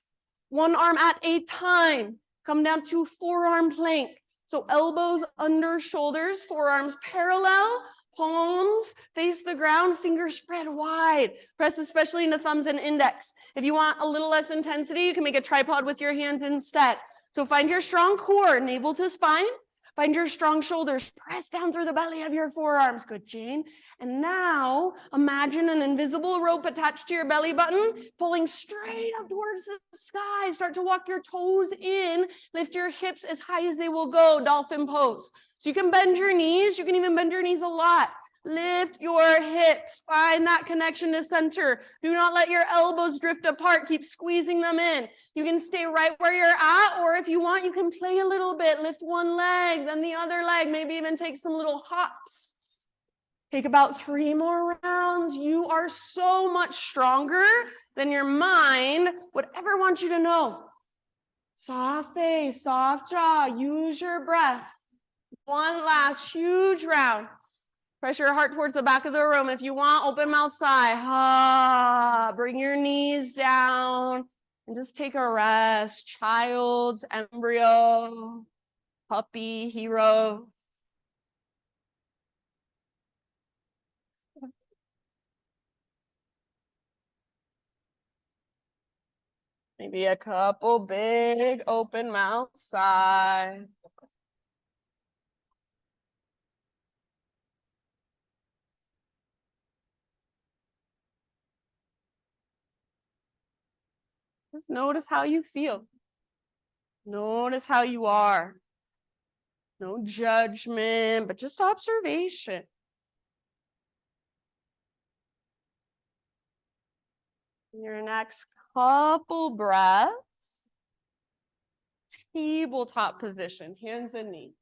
One arm at a time. Come down to forearm plank. So elbows under shoulders, forearms parallel, palms face the ground, fingers spread wide. Press especially into thumbs and index. If you want a little less intensity, you can make a tripod with your hands instead. So find your strong core, navel to spine. Find your strong shoulders, press down through the belly of your forearms. Good, Jane. And now imagine an invisible rope attached to your belly button, pulling straight up towards the sky. Start to walk your toes in, lift your hips as high as they will go, dolphin pose. So you can bend your knees, you can even bend your knees a lot. Lift your hips, find that connection to center. Do not let your elbows drift apart, keep squeezing them in. You can stay right where you're at, or if you want, you can play a little bit. Lift one leg, then the other leg, maybe even take some little hops. Take about 3 more rounds. You are so much stronger than your mind would ever want you to know. Soft face, soft jaw, use your breath. One last huge round. Press your heart towards the back of the room. If you want, open mouth sigh. Bring your knees down and just take a rest. Child's embryo, puppy, hero. Maybe a couple big open mouth sigh. Just notice how you feel. Notice how you are. No judgment, but just observation. Your next couple breaths. Tabletop position, hands and knees.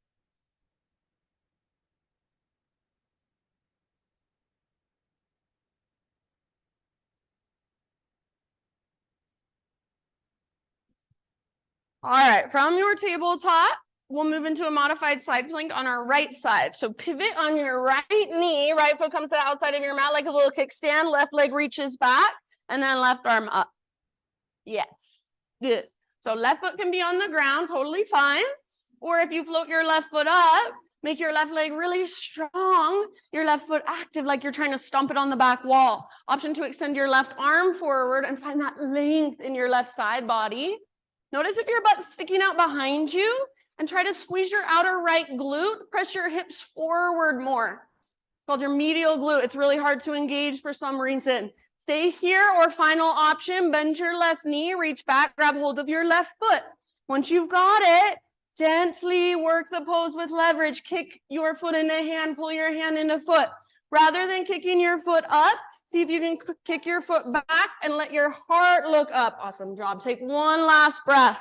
All right, from your tabletop, we'll move into a modified side plank on our right side. So pivot on your right knee, right foot comes to the outside of your mat like a little kickstand, left leg reaches back, and then left arm up. Yes, good. So left foot can be on the ground, totally fine. Or if you float your left foot up, make your left leg really strong, your left foot active like you're trying to stomp it on the back wall. Option to extend your left arm forward and find that length in your left side body. Notice if your butt's sticking out behind you and try to squeeze your outer right glute, press your hips forward more. It's called your medial glute. It's really hard to engage for some reason. Stay here, or final option, bend your left knee, reach back, grab hold of your left foot. Once you've got it, Gently work the pose with leverage. Kick your foot into hand, pull your hand into foot. Rather than kicking your foot up, see if you can kick your foot back and let your heart look up. Awesome job. Take one last breath.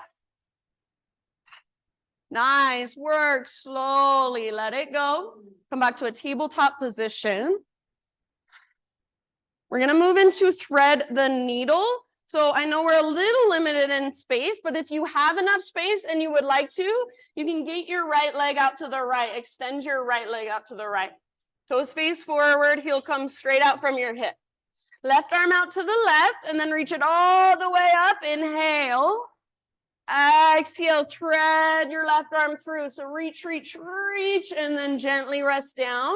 Nice work. Slowly let it go. Come back to a tabletop position. We're going to move into thread the needle. So I know we're a little limited in space, but if you have enough space and you would like to, you can get your right leg out to the right. Extend your right leg out to the right. Toes face forward, heel comes straight out from your hip. Left arm out to the left, and then reach it all the way up. Inhale. Exhale, thread your left arm through. So reach, reach, reach, and then gently rest down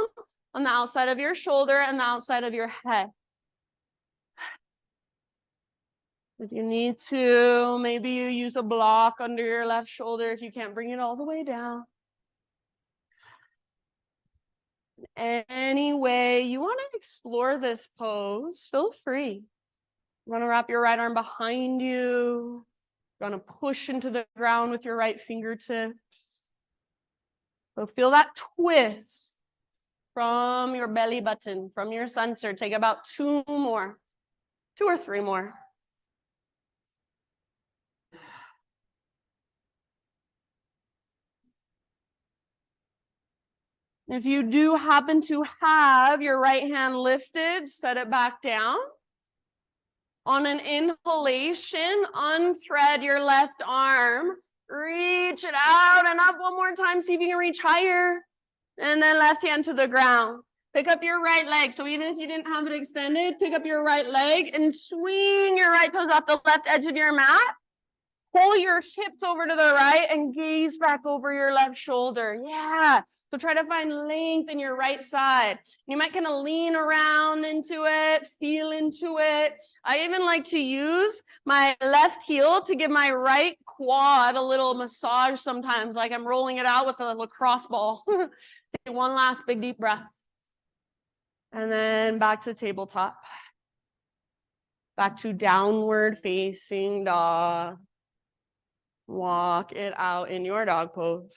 on the outside of your shoulder and the outside of your head. If you need to, maybe you use a block under your left shoulder if you can't bring it all the way down. Any way you want to explore this pose, feel free. You want to wrap your right arm behind you. You want to push into the ground with your right fingertips. So feel that twist from your belly button, from your center. Take about 2 more, 2 or 3 more. If you do happen to have your right hand lifted, set it back down. On an inhalation, unthread your left arm. Reach it out and up one more time. See if you can reach higher. And then left hand to the ground. Pick up your right leg. So even if you didn't have it extended, pick up your right leg and swing your right toes off the left edge of your mat. Pull your hips over to the right and gaze back over your left shoulder. Yeah. So try to find length in your right side. You might kind of lean around into it, feel into it. I even like to use my left heel to give my right quad a little massage sometimes, like I'm rolling it out with a lacrosse ball. Take one last big deep breath. And then back to tabletop. Back to downward facing dog. Walk it out in your dog pose.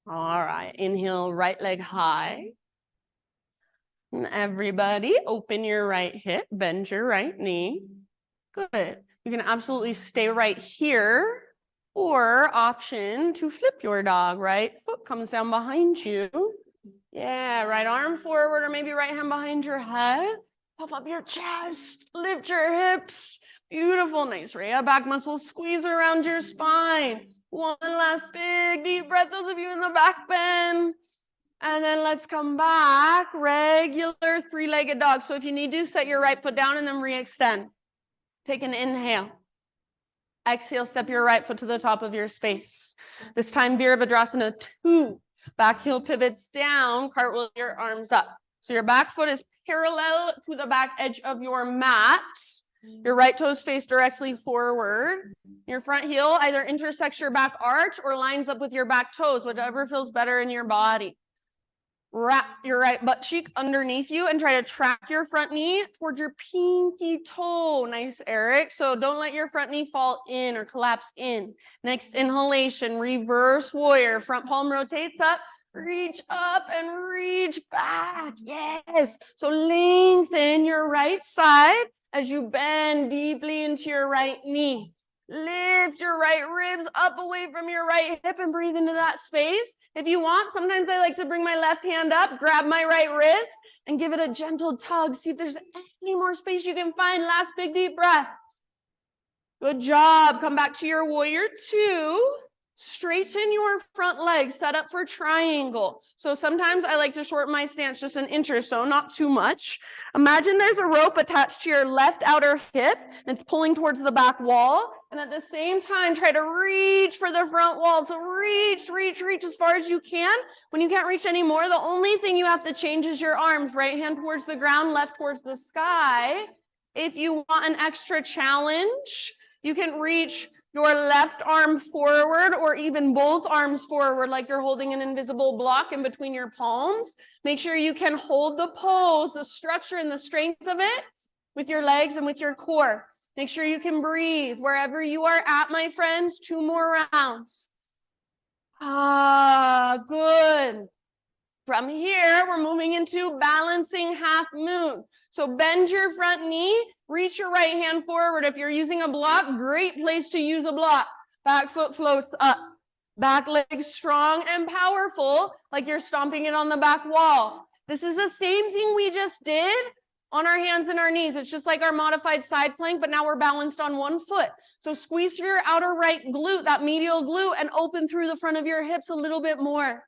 All right, inhale, right leg high. And everybody, open your right hip, bend your right knee. Good. You can absolutely stay right here, or option to flip your dog. Right foot comes down behind you. Yeah, right arm forward, or maybe right hand behind your head. Puff up your chest, lift your hips. Beautiful, nice Rhea back muscles, squeeze around your spine. One last big deep breath, those of you in the back bend. And then let's come back, regular 3-legged dog. So if you need to, set your right foot down and then re-extend. Take an inhale. Exhale, step your right foot to the top of your space. This time, Virabhadrasana 2. Back heel pivots down, cartwheel your arms up. So your back foot is parallel to the back edge of your mat. Your right toes face directly forward. Your front heel either intersects your back arch or lines up with your back toes, whichever feels better in your body. Wrap your right butt cheek underneath you and try to track your front knee towards your pinky toe. Nice, Eric. So don't let your front knee fall in or collapse in. Next inhalation, reverse warrior. Front palm rotates up. Reach up and reach back. Yes. So lengthen your right side as you bend deeply into your right knee. Lift your right ribs up away from your right hip and breathe into that space. If you want, sometimes I like to bring my left hand up, grab my right wrist, and give it a gentle tug. See if there's any more space you can find. Last big deep breath. Good job. Come back to your warrior 2. Straighten your front leg, set up for triangle. So sometimes I like to shorten my stance just an inch or so, not too much. Imagine there's a rope attached to your left outer hip, and it's pulling towards the back wall. And at the same time, try to reach for the front wall. So reach, reach, reach as far as you can. When you can't reach anymore, the only thing you have to change is your arms. Right hand towards the ground, left towards the sky. If you want an extra challenge, you can reach your left arm forward or even both arms forward like you're holding an invisible block in between your palms. Make sure you can hold the pose, the structure and the strength of it with your legs and with your core. Make sure you can breathe wherever you are at, my friends. 2 more rounds. Good. From here, we're moving into balancing half moon. So bend your front knee, reach your right hand forward. If you're using a block, great place to use a block. Back foot floats up. Back leg strong and powerful, like you're stomping it on the back wall. This is the same thing we just did on our hands and our knees. It's just like our modified side plank, but now we're balanced on one foot. So squeeze through your outer right glute, that medial glute, and open through the front of your hips a little bit more.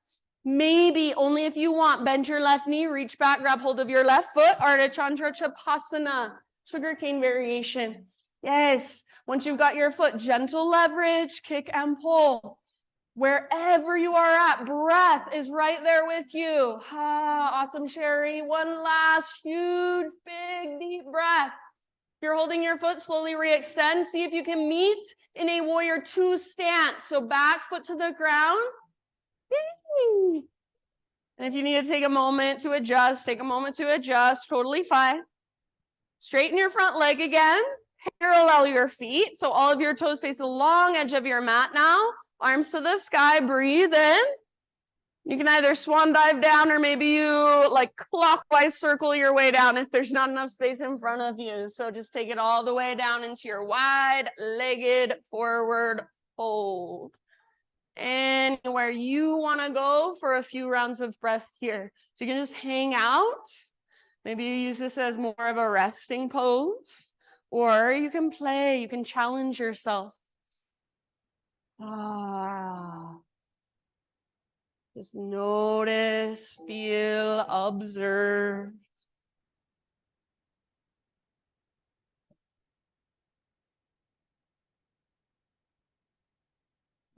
Maybe, only if you want, bend your left knee, reach back, grab hold of your left foot, Ardha Chandra Chapasana, sugarcane variation. Yes, once you've got your foot, gentle leverage, kick and pull. Wherever you are at, breath is right there with you. Awesome, Sherry. One last huge, big, deep breath. If you're holding your foot, slowly re-extend. See if you can meet in a warrior 2 stance. So back foot to the ground. And if you need to take a moment to adjust, take a moment to adjust, totally fine. Straighten your front leg again, parallel your feet. So all of your toes face the long edge of your mat now. Arms to the sky, breathe in. You can either swan dive down or maybe you like clockwise circle your way down if there's not enough space in front of you. So just take it all the way down into your wide-legged forward fold. Anywhere you want to go for a few rounds of breath here. So you can just hang out. Maybe you use this as more of a resting pose, or you can play, you can challenge yourself. Just notice, feel, observe.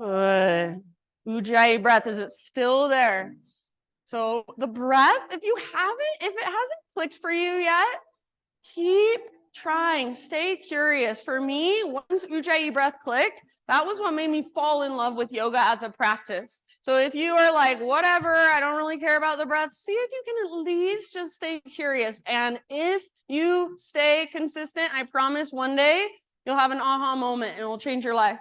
Good. Ujjayi breath, is it still there? So the breath, if it hasn't clicked for you yet, keep trying, stay curious. For me, once Ujjayi breath clicked, that was what made me fall in love with yoga as a practice. So if you are like, whatever, I don't really care about the breath, see if you can at least just stay curious. And if you stay consistent, I promise one day you'll have an aha moment and it will change your life.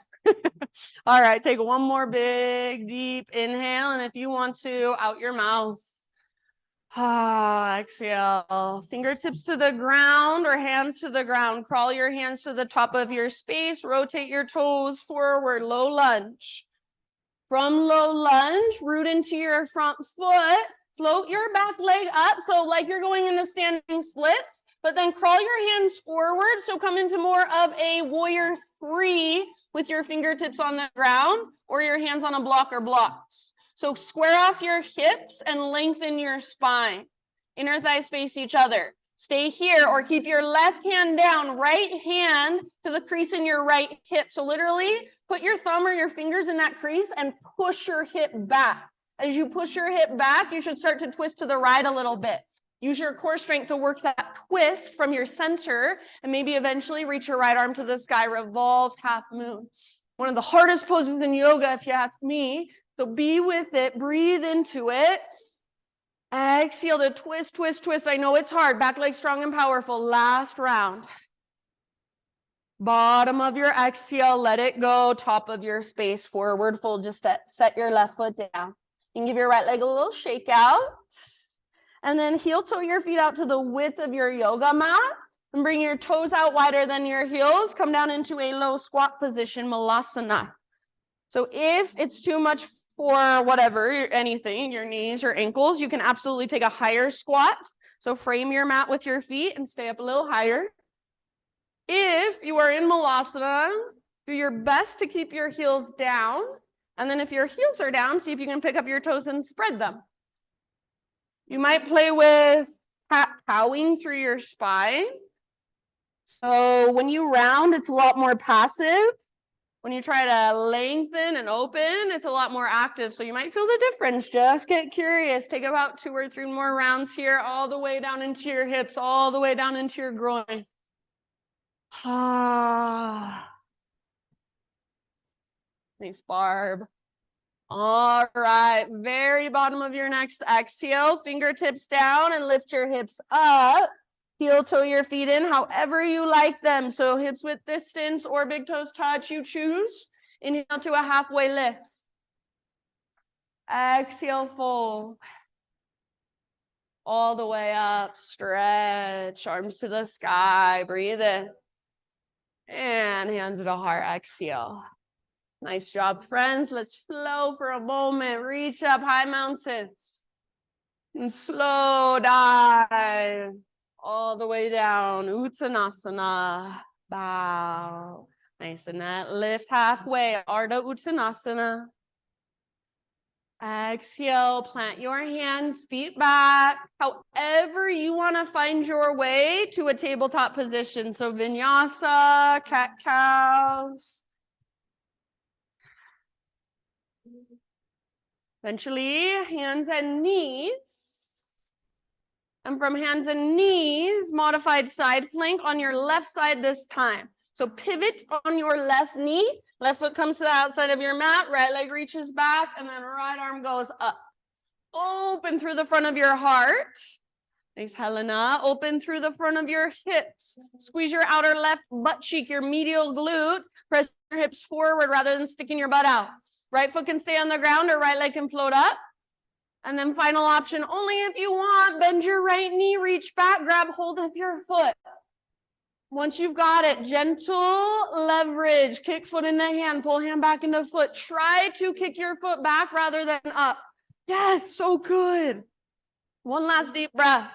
All right, take one more big, deep inhale. And if you want to, out your mouth. Exhale. Fingertips to the ground or hands to the ground. Crawl your hands to the top of your space. Rotate your toes forward. Low lunge. From low lunge, root into your front foot. Float your back leg up. So like you're going into standing splits, but then crawl your hands forward. So come into more of a warrior 3 with your fingertips on the ground or your hands on a block or blocks. So square off your hips and lengthen your spine. Inner thighs face each other. Stay here or keep your left hand down, right hand to the crease in your right hip. So literally put your thumb or your fingers in that crease and push your hip back. As you push your hip back, you should start to twist to the right a little bit. Use your core strength to work that twist from your center and maybe eventually reach your right arm to the sky, revolved half moon. One of the hardest poses in yoga, if you ask me. So be with it, breathe into it. Exhale to twist, twist, twist. I know it's hard. Back leg strong and powerful. Last round. Bottom of your exhale, let it go. Top of your space, forward fold. Just set your left foot down. You can give your right leg a little shake out. And then heel toe your feet out to the width of your yoga mat. And bring your toes out wider than your heels. Come down into a low squat position, Malasana. So if it's too much for whatever, anything, your knees or ankles, you can absolutely take a higher squat. So frame your mat with your feet and stay up a little higher. If you are in Malasana, do your best to keep your heels down. And then if your heels are down, see if you can pick up your toes and spread them. You might play with cat-cowing through your spine. So when you round, it's a lot more passive. When you try to lengthen and open, it's a lot more active. So you might feel the difference. Just get curious. Take about 2 or 3 more rounds here, all the way down into your hips, all the way down into your groin. Nice, Barb. All right, very bottom of your next exhale, fingertips down and lift your hips up. Heel toe your feet in however you like them. So hips width distance or big toes touch, you choose. Inhale to a halfway lift. Exhale, fold. All the way up, stretch, arms to the sky, breathe in. And hands to heart, exhale. Nice job, friends. Let's flow for a moment. Reach up, high mountain. And slow dive all the way down. Uttanasana. Bow. Nice and that. Lift halfway. Ardha Uttanasana. Exhale. Plant your hands, feet back. However you want to find your way to a tabletop position. So vinyasa, cat-cows. Eventually, hands and knees. And from hands and knees, modified side plank on your left side this time. So pivot on your left knee. Left foot comes to the outside of your mat. Right leg reaches back. And then right arm goes up. Open through the front of your heart. Nice, Helena. Open through the front of your hips. Squeeze your outer left butt cheek, your medial glute. Press your hips forward rather than sticking your butt out. Right foot can stay on the ground or right leg can float up. And then final option, only if you want, bend your right knee, reach back, grab hold of your foot. Once you've got it, gentle leverage, kick foot into hand, pull hand back into foot. Try to kick your foot back rather than up. Yes, so good. One last deep breath.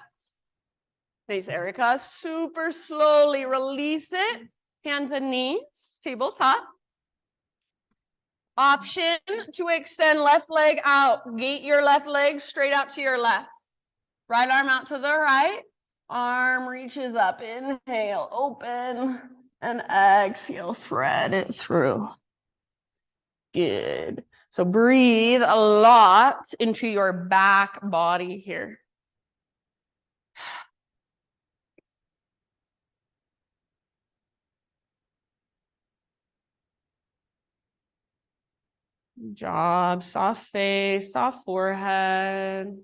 Nice, Erica. Super slowly release it. Hands and knees, tabletop. Option to extend left leg out. Gate your left leg straight out to your left. Right arm out to the right. Arm reaches up. Inhale, open. And exhale, thread it through. Good. So breathe a lot into your back body here. Good job. Soft face, soft forehead.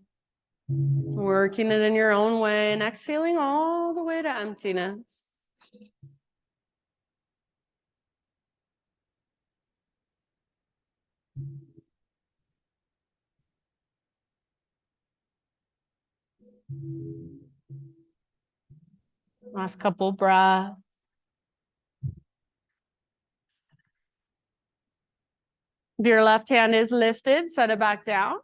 Working it in your own way and exhaling all the way to emptiness. Last couple breaths. If your left hand is lifted, set it back down.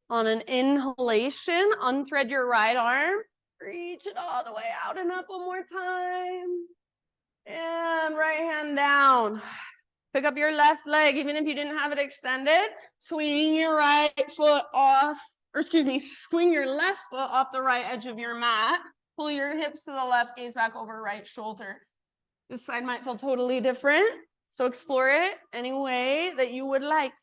On an inhalation, unthread your right arm. Reach it all the way out and up one more time. And right hand down. Pick up your left leg, even if you didn't have it extended. Swing your right foot off, swing your left foot off the right edge of your mat. Pull your hips to the left, gaze back over right shoulder. This side might feel totally different, so explore it any way that you would like.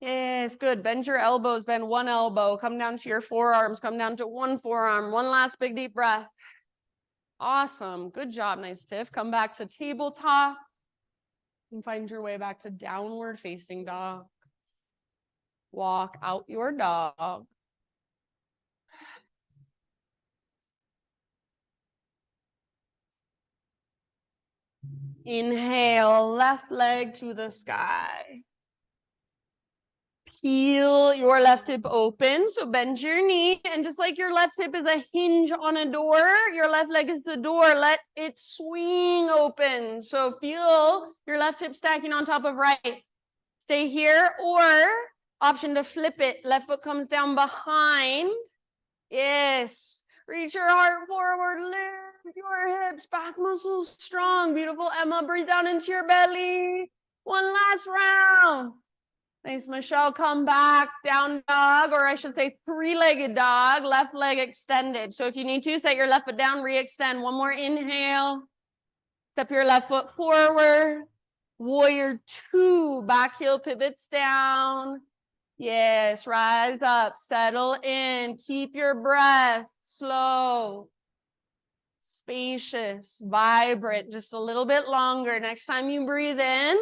Yes, good. Bend your elbows, bend one elbow, come down to your forearms, come down to one forearm. One last big deep breath. Awesome. Good job. Nice, Tiff. Come back to tabletop and find your way back to downward facing dog. Walk out your dog. Inhale, left leg to the sky. Peel your left hip open, so bend your knee, and just like your left hip is a hinge on a door, your left leg is the door. Let it swing open. So feel your left hip stacking on top of right. Stay here, or option to flip it. Left foot comes down behind. Yes. Reach your heart forward, lift your hips, back muscles strong. Beautiful, Emma. Breathe down into your belly. One last round. Nice, Michelle. Come back, down dog, or I should say three-legged dog, left leg extended. So if you need to, set your left foot down, re-extend. One more inhale. Step your left foot forward. Warrior two, back heel pivots down. Yes, rise up, settle in, keep your breath slow, spacious, vibrant, just a little bit longer. Next time you breathe in,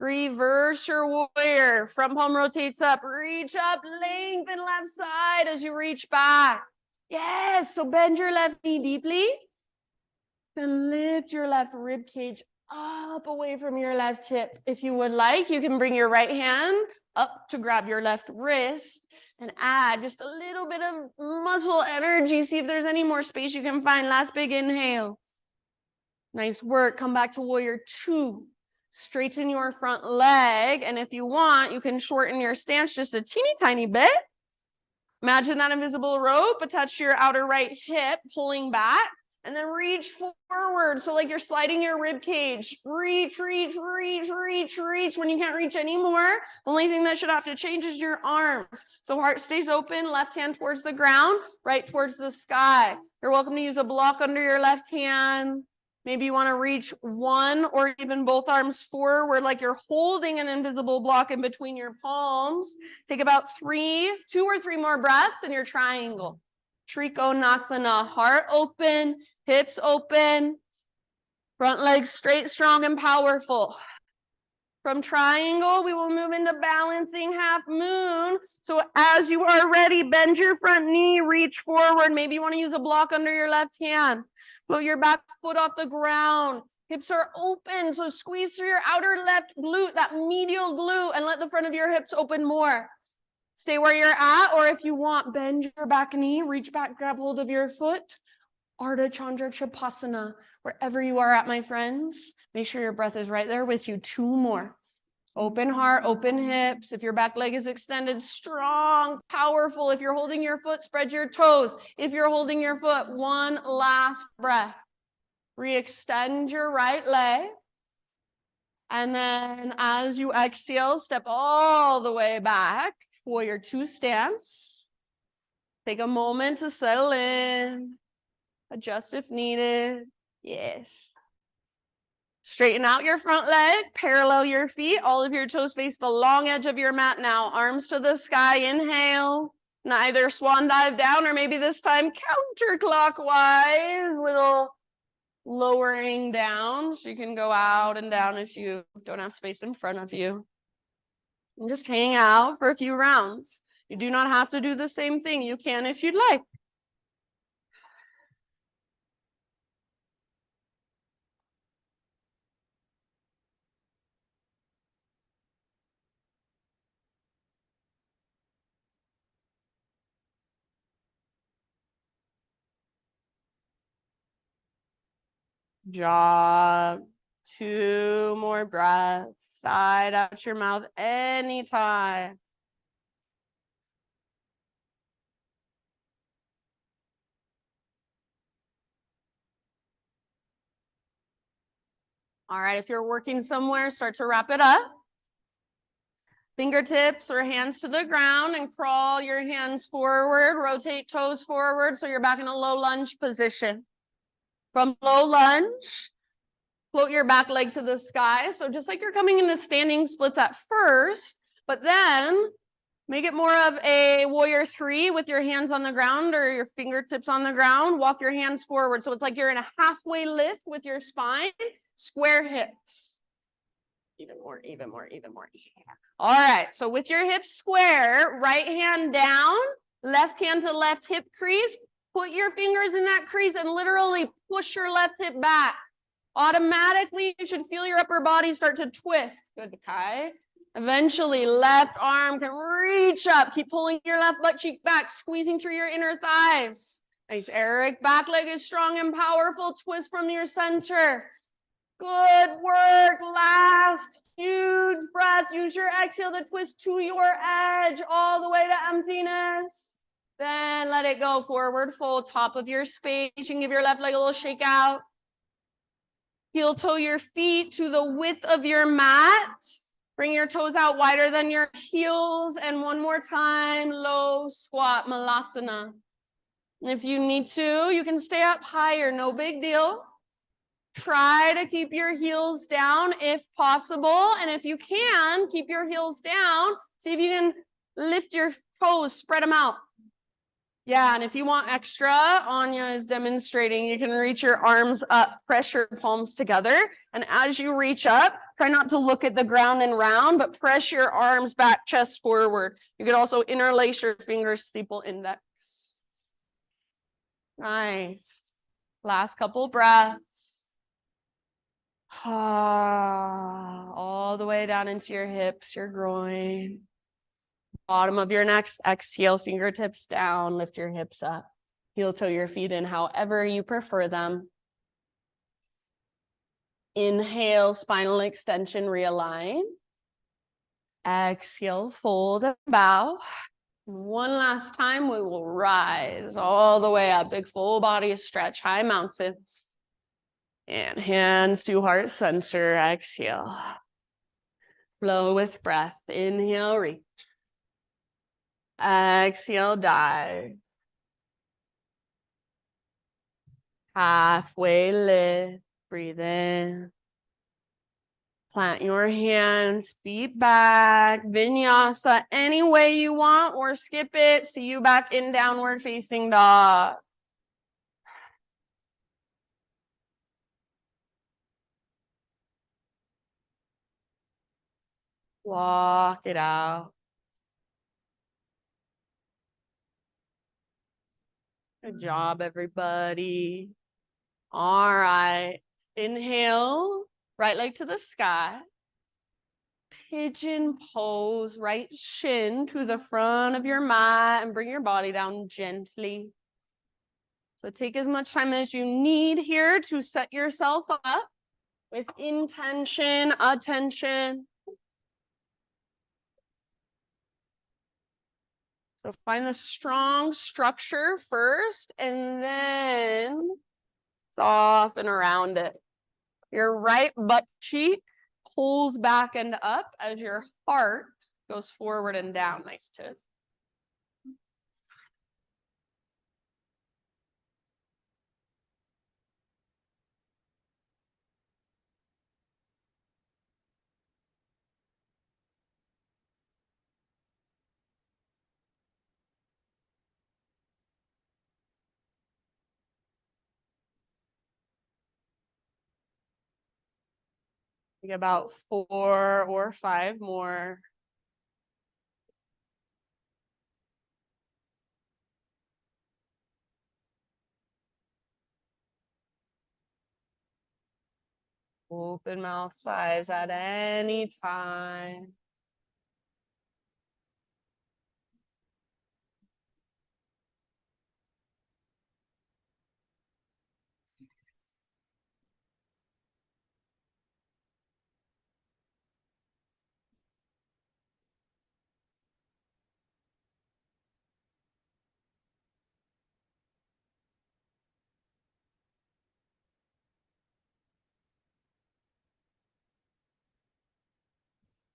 Reverse your warrior. Front palm rotates up. Reach up, lengthen left side as you reach back. Yes, so bend your left knee deeply. Then lift your left rib cage up away from your left hip. If you would like, you can bring your right hand up to grab your left wrist and add just a little bit of muscle energy. See if there's any more space you can find. Last big inhale. Nice work. Come back to warrior 2. Straighten your front leg. And if you want, you can shorten your stance just a teeny tiny bit. Imagine that invisible rope attached to your outer right hip, pulling back. And then reach forward. So like you're sliding your rib cage. Reach, reach, reach, reach, reach. When you can't reach anymore, the only thing that should have to change is your arms. So heart stays open, left hand towards the ground, right towards the sky. You're welcome to use a block under your left hand. Maybe you want to reach one or even both arms forward like you're holding an invisible block in between your palms. Take about 2 or 3 more breaths in your triangle. Trikonasana, heart open, hips open, front legs straight, strong, and powerful. From triangle, we will move into balancing half moon. So as you are ready, bend your front knee, reach forward. Maybe you want to use a block under your left hand. Float your back foot off the ground. Hips are open, so squeeze through your outer left glute, that medial glute, and let the front of your hips open more. Stay where you're at, or if you want, bend your back knee, reach back, grab hold of your foot. Ardha Chandra Chapasana, wherever you are at, my friends. Make sure your breath is right there with you. 2 more. Open heart, open hips. If your back leg is extended, strong, powerful. If you're holding your foot, spread your toes. If you're holding your foot, one last breath. Re-extend your right leg. And then as you exhale, step all the way back. Warrior 2 stance. Take a moment to settle in. Adjust if needed. Yes. Straighten out your front leg. Parallel your feet. All of your toes face the long edge of your mat now. Arms to the sky. Inhale. Neither swan dive down or maybe this time counterclockwise. Little lowering down. So you can go out and down if you don't have space in front of you. And just hang out for a few rounds. You do not have to do the same thing. You can if you'd like. Job. 2 more breaths. Side out your mouth anytime. All right, if you're working somewhere, start to wrap it up. Fingertips or hands to the ground and crawl your hands forward. Rotate toes forward so you're back in a low lunge position. From low lunge, float your back leg to the sky. So just like you're coming into standing splits at first, but then make it more of a warrior 3 with your hands on the ground or your fingertips on the ground. Walk your hands forward. So it's like you're in a halfway lift with your spine. Square hips. Even more, even more, even more. Yeah. All right. So with your hips square, right hand down, left hand to left hip crease. Put your fingers in that crease and literally push your left hip back. Automatically, you should feel your upper body start to twist. Good, Kai. Eventually, left arm can reach up. Keep pulling your left butt cheek back, squeezing through your inner thighs. Nice, Eric. Back leg is strong and powerful. Twist from your center. Good work. Last huge breath. Use your exhale to twist to your edge all the way to emptiness. Then let it go. Forward fold, top of your space. You can give your left leg a little shake out. Heel toe your feet to the width of your mat. Bring your toes out wider than your heels. And one more time, low squat, malasana. And if you need to, you can stay up higher, no big deal. Try to keep your heels down if possible. And if you can, keep your heels down. See if you can lift your toes, spread them out. Yeah, and if you want extra, Anya is demonstrating, you can reach your arms up, press your palms together. And as you reach up, try not to look at the ground and round, but press your arms back, chest forward. You could also interlace your fingers, steeple index. Nice. Last couple breaths. All the way down into your hips, your groin. Bottom of your next exhale, fingertips down, lift your hips up. Heel toe your feet in however you prefer them. Inhale, spinal extension, realign. Exhale, fold and bow. One last time, we will rise all the way up. Big full body stretch, high mountain. And hands to heart center, exhale. Flow with breath, inhale, reach. Exhale, dive. Halfway lift, breathe in. Plant your hands, feet back, vinyasa any way you want or skip it. See you back in downward facing dog. Walk it out. Good job, everybody. All right. Inhale, right leg to the sky. Pigeon pose, right shin to the front of your mat and bring your body down gently. So take as much time as you need here to set yourself up with intention, attention. So find the strong structure first and then soften around it. Your right butt cheek pulls back and up as your heart goes forward and down. Nice too. Think about 4 or 5 more. Open mouth size at any time.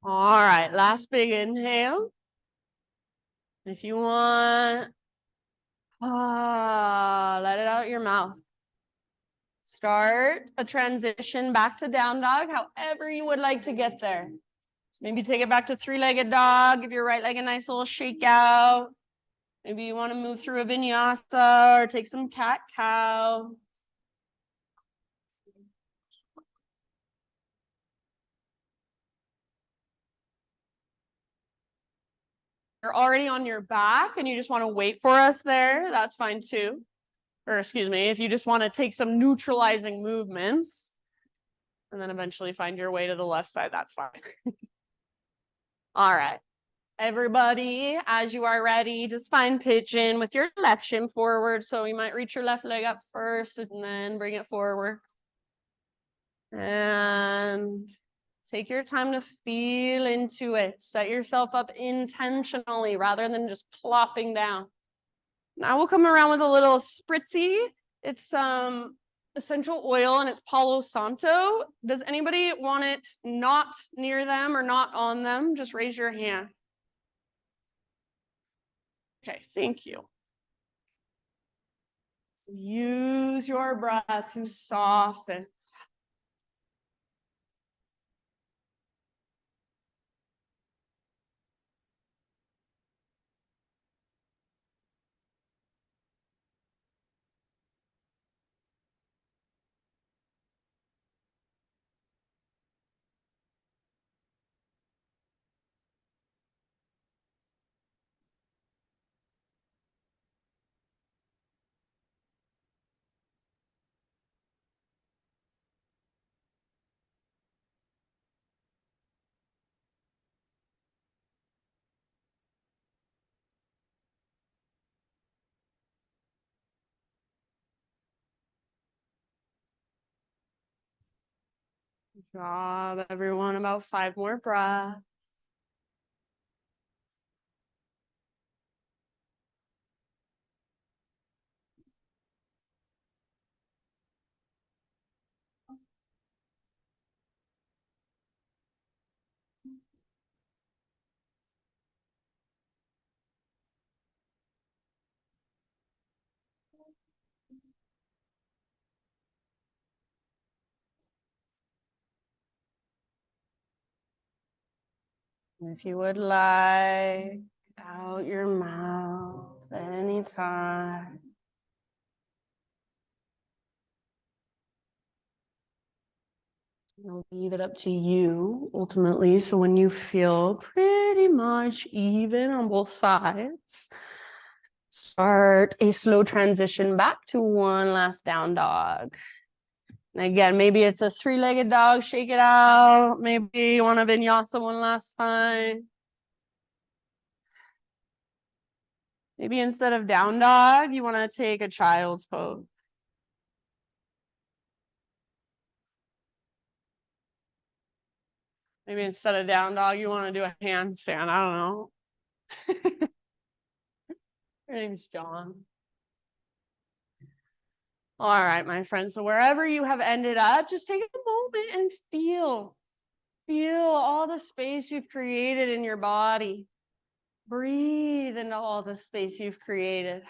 All right, last big inhale. If you want, let it out your mouth. Start a transition back to down dog, however you would like to get there. Maybe take it back to three-legged dog, give your right leg a nice little shake out. Maybe you want to move through a vinyasa or take some cat-cow. You're already on your back and you just want to wait for us there, that's fine too. Or excuse me, if you just want to take some neutralizing movements and then eventually find your way to the left side, that's fine. All right. Everybody, as you are ready, just find pigeon with your left shin forward. So you might reach your left leg up first and then bring it forward. And take your time to feel into it. Set yourself up intentionally rather than just plopping down. Now we'll come around with a little spritzy. It's essential oil and it's Palo Santo. Does anybody want it not near them or not on them? Just raise your hand. Okay, thank you. Use your breath to soften. job, everyone. About 5 more breaths. If you would like, out your mouth anytime. I'll leave it up to you ultimately. So when you feel pretty much even on both sides, start a slow transition back to one last down dog. And again, maybe it's a 3-legged dog, shake it out. Maybe you want to vinyasa one last time. Maybe instead of down dog, you want to take a child's pose. Maybe instead of down dog, you want to do a handstand. I don't know. Your name's John. All right, my friends. So wherever you have ended up, just take a moment and feel all the space you've created in your body. Breathe into all the space you've created.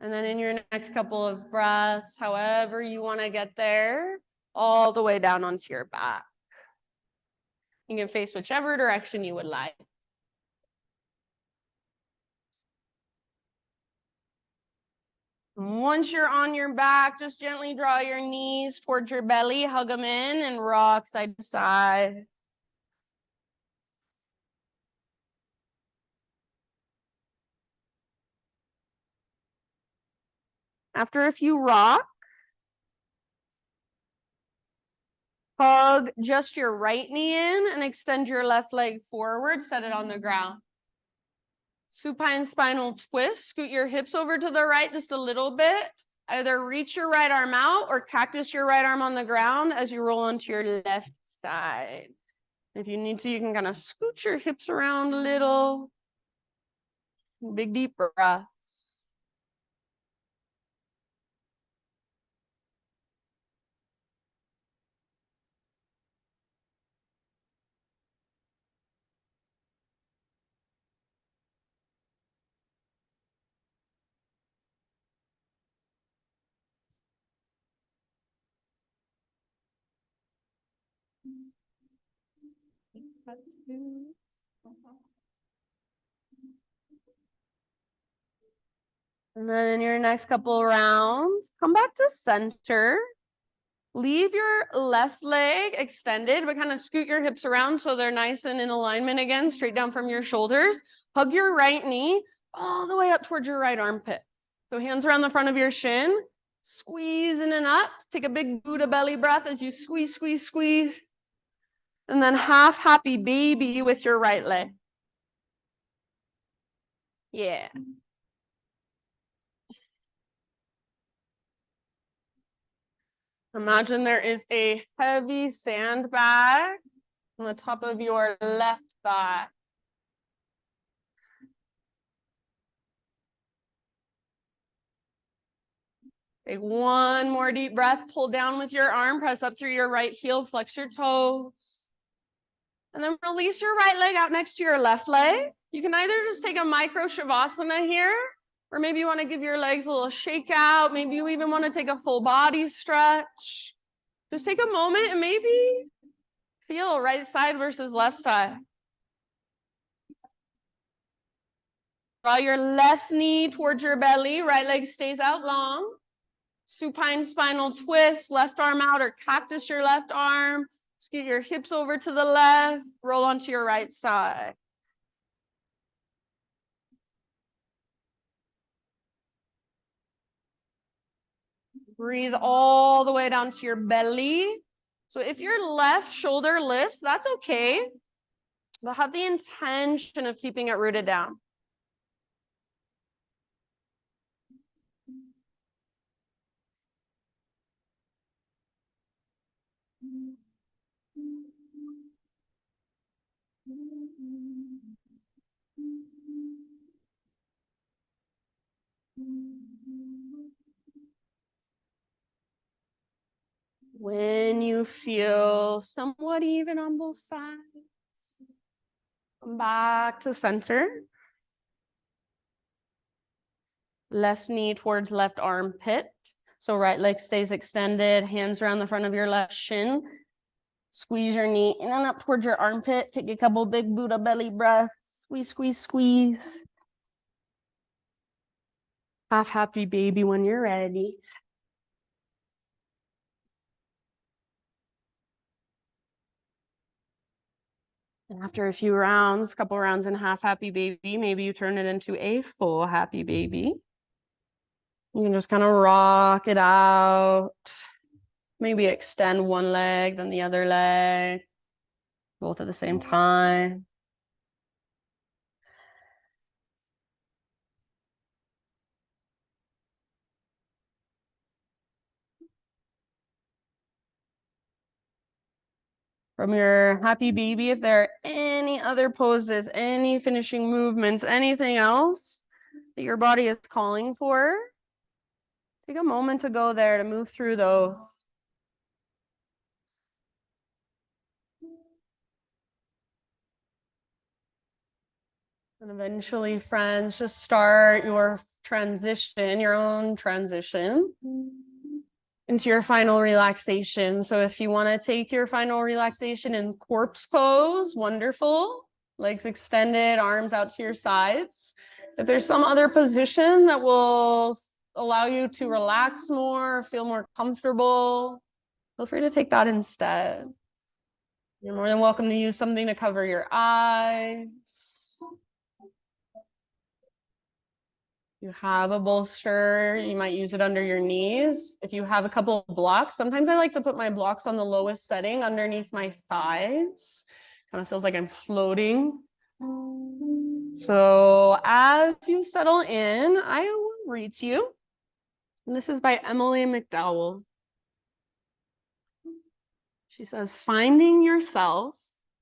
And then in your next couple of breaths, however you want to get there, all the way down onto your back. You can face whichever direction you would like. Once you're on your back, just gently draw your knees towards your belly, hug them in, and rock side to side. After a few rocks, hug just your right knee in and extend your left leg forward, set it on the ground. Supine spinal twist, scoot your hips over to the right just a little bit. Either reach your right arm out or cactus your right arm on the ground as you roll onto your left side. If you need to, you can kind of scoot your hips around a little. Big deep breaths. And then in your next couple rounds, come back to center. Leave your left leg extended, but kind of scoot your hips around so they're nice and in alignment again, straight down from your shoulders. Hug your right knee all the way up towards your right armpit. So hands around the front of your shin, squeeze in and up. Take a big Buddha belly breath as you squeeze, squeeze, squeeze. And then half happy baby with your right leg. Yeah. Imagine there is a heavy sandbag on the top of your left thigh. Take one more deep breath, pull down with your arm, press up through your right heel, flex your toes. And then release your right leg out next to your left leg. You can either just take a micro shavasana here, or maybe you want to give your legs a little shake out. Maybe you even want to take a full body stretch. Just take a moment and maybe feel right side versus left side. Draw your left knee towards your belly, right leg stays out long. Supine spinal twist, left arm out or cactus your left arm. Scoot your hips over to the left, roll onto your right side. Breathe all the way down to your belly. So if your left shoulder lifts, that's okay, but have the intention of keeping it rooted down. body even on both sides. Come back to center. Left knee towards left armpit. So right leg stays extended, hands around the front of your left shin. Squeeze your knee in and up towards your armpit. Take a couple big Buddha belly breaths. Squeeze, squeeze, squeeze. Half happy baby when you're ready. And after a few rounds, couple rounds in half happy baby, maybe you turn it into a full happy baby. You can just kind of rock it out. Maybe extend one leg, then the other leg, both at the same time. From your happy baby, if there are any other poses, any finishing movements, anything else that your body is calling for, take a moment to go there to move through those. And eventually, friends, just start your transition, your own transition into your final relaxation. So if you want to take your final relaxation in corpse pose, wonderful. Legs extended, arms out to your sides. If there's some other position that will allow you to relax more, feel more comfortable, feel free to take that instead. You're more than welcome to use something to cover your eyes. You have a bolster, you might use it under your knees. If you have a couple of blocks, sometimes I like to put my blocks on the lowest setting underneath my thighs. Kind of feels like I'm floating. So as you settle in, I will read to you. And this is by Emily McDowell. She says, finding yourself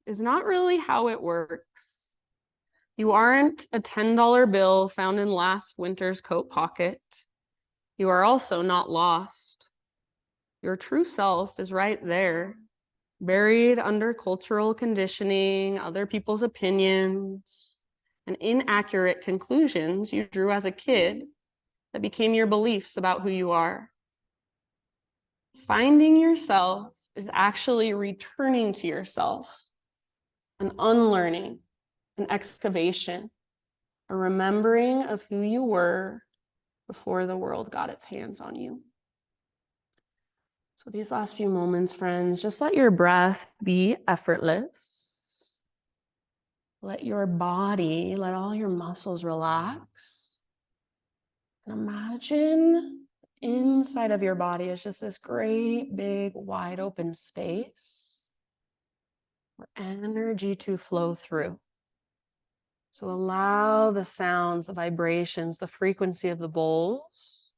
is not really how it works. You aren't a $10 bill found in last winter's coat pocket. You are also not lost. Your true self is right there, buried under cultural conditioning, other people's opinions, and inaccurate conclusions you drew as a kid that became your beliefs about who you are. Finding yourself is actually returning to yourself, an unlearning, an excavation, a remembering of who you were before the world got its hands on you. So these last few moments, friends, just let your breath be effortless. Let your body, let all your muscles relax. And imagine inside of your body is just this great, big, wide open space for energy to flow through. So allow the sounds, the vibrations, the frequency of the bowls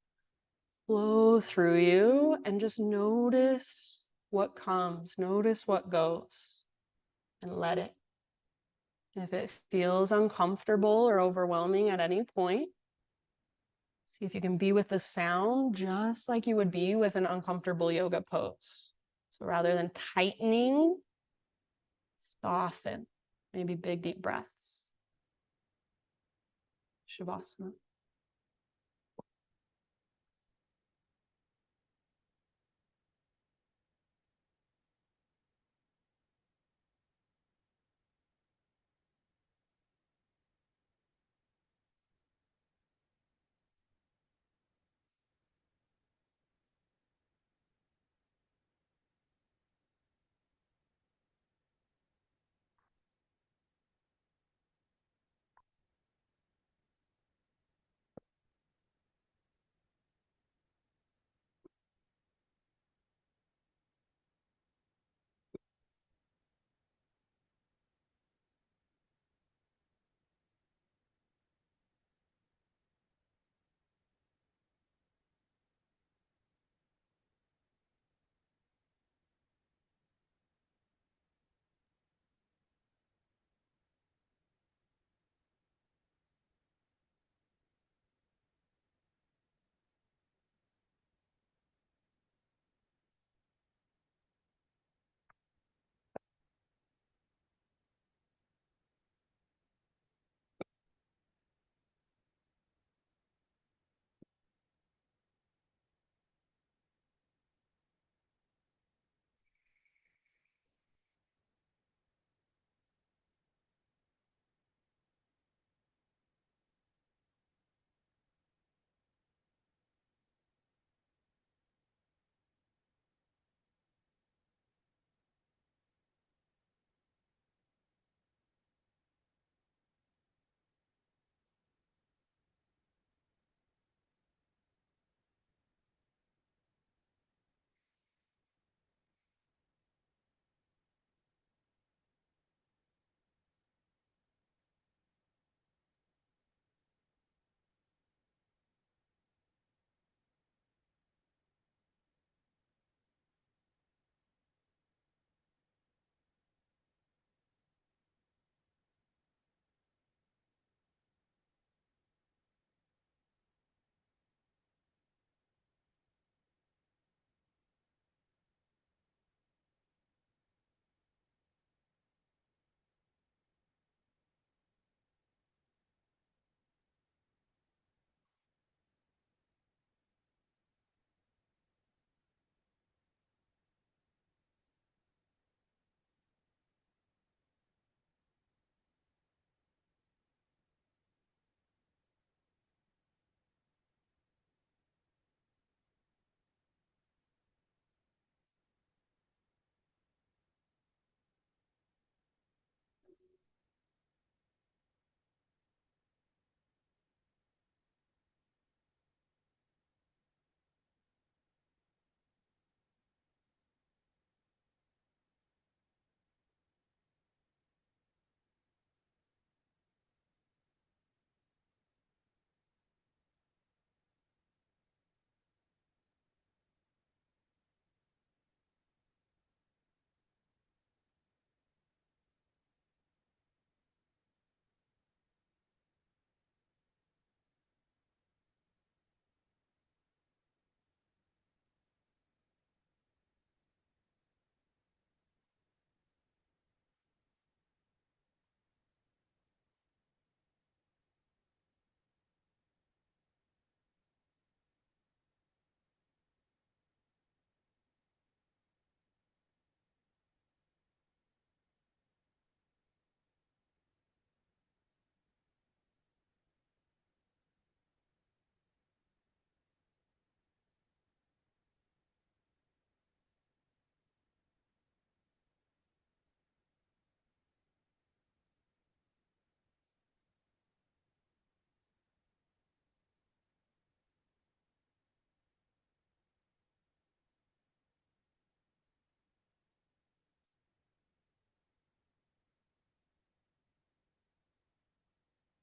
flow through you, and just notice what comes, notice what goes, and let it. If it feels uncomfortable or overwhelming at any point, see if you can be with the sound just like you would be with an uncomfortable yoga pose. So rather than tightening, soften, maybe big deep breaths. Shavasana.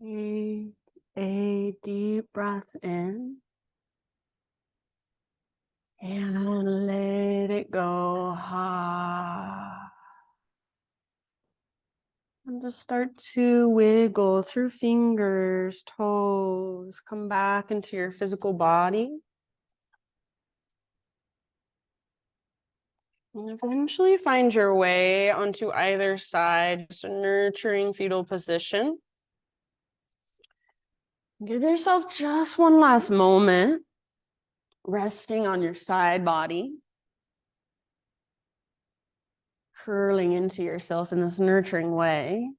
Take a deep breath in and let it go. And just start to wiggle through fingers, toes, come back into your physical body. And eventually find your way onto either side, just a nurturing fetal position. Give yourself just one last moment, resting on your side body, curling into yourself in this nurturing way,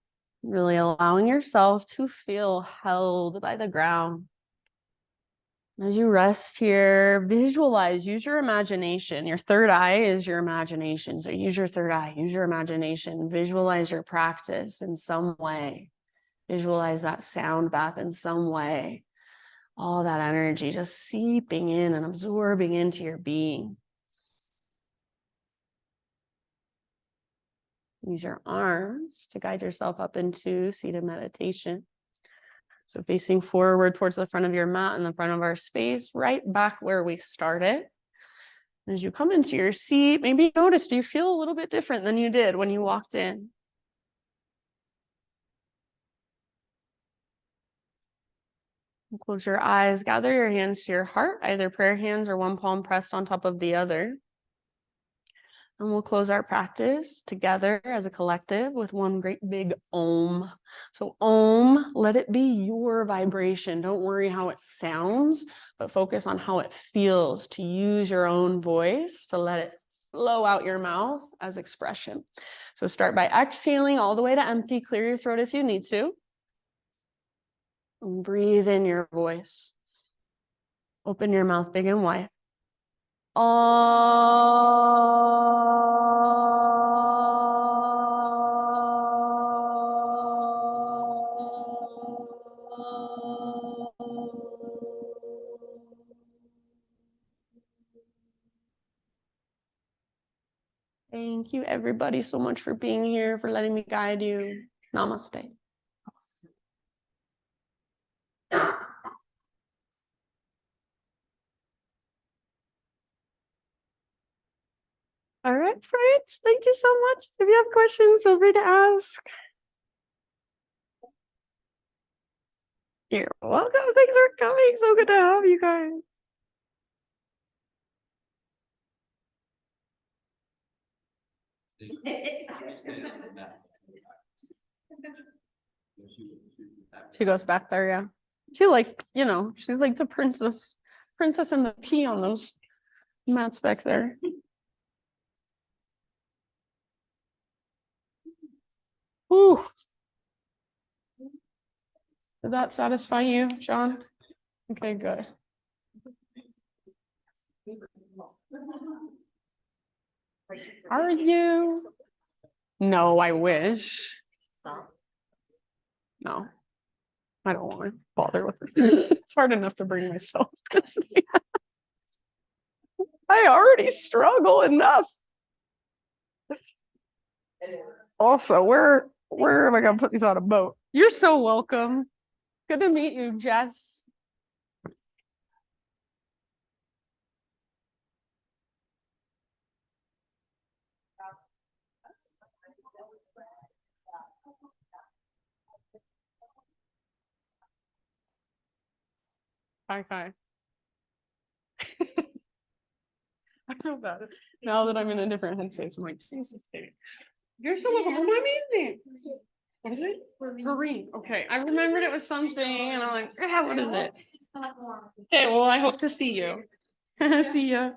really allowing yourself to feel held by the ground. As you rest here, visualize, use your imagination. Your third eye is your imagination. So use your third eye, use your imagination, visualize your practice in some way. Visualize that sound bath in some way. All that energy just seeping in and absorbing into your being. Use your arms to guide yourself up into seated meditation. So facing forward towards the front of your mat and the front of our space, right back where we started. As you come into your seat, maybe notice, do you feel a little bit different than you did when you walked in? Close your eyes, gather your hands to your heart, either prayer hands or one palm pressed on top of the other. And we'll close our practice together as a collective with one great big Om. So Om, let it be your vibration. Don't worry how it sounds, but focus on how it feels, to use your own voice, to let it flow out your mouth as expression. So start by exhaling all the way to empty. Clear your throat if you need to. And breathe in your voice. Open your mouth big and wide. Thank you, everybody, so much for being here, for letting me guide you. Namaste. All right, friends, thank you so much. If you have questions, feel free to ask. You're welcome. Thanks for coming. So good to have you guys. She goes back there, yeah. She likes, she's like the princess and the pea on those mats back there. Ooh. Did that satisfy you, John? Okay, good. Are you? No, I wish. No, I don't want to bother with it. It's hard enough to bring myself. I already struggle enough. Also, where am I gonna put these on a boat? You're so welcome. Good to meet you, Jess. Hi. I feel bad. Now that I'm in a different headspace, I'm like, Jesus, baby. You're so welcome. Remind me of the name. What is it? Marine. Okay. I remembered it was something, and I'm like, yeah, what is it? Okay, well, I hope to see you. See ya.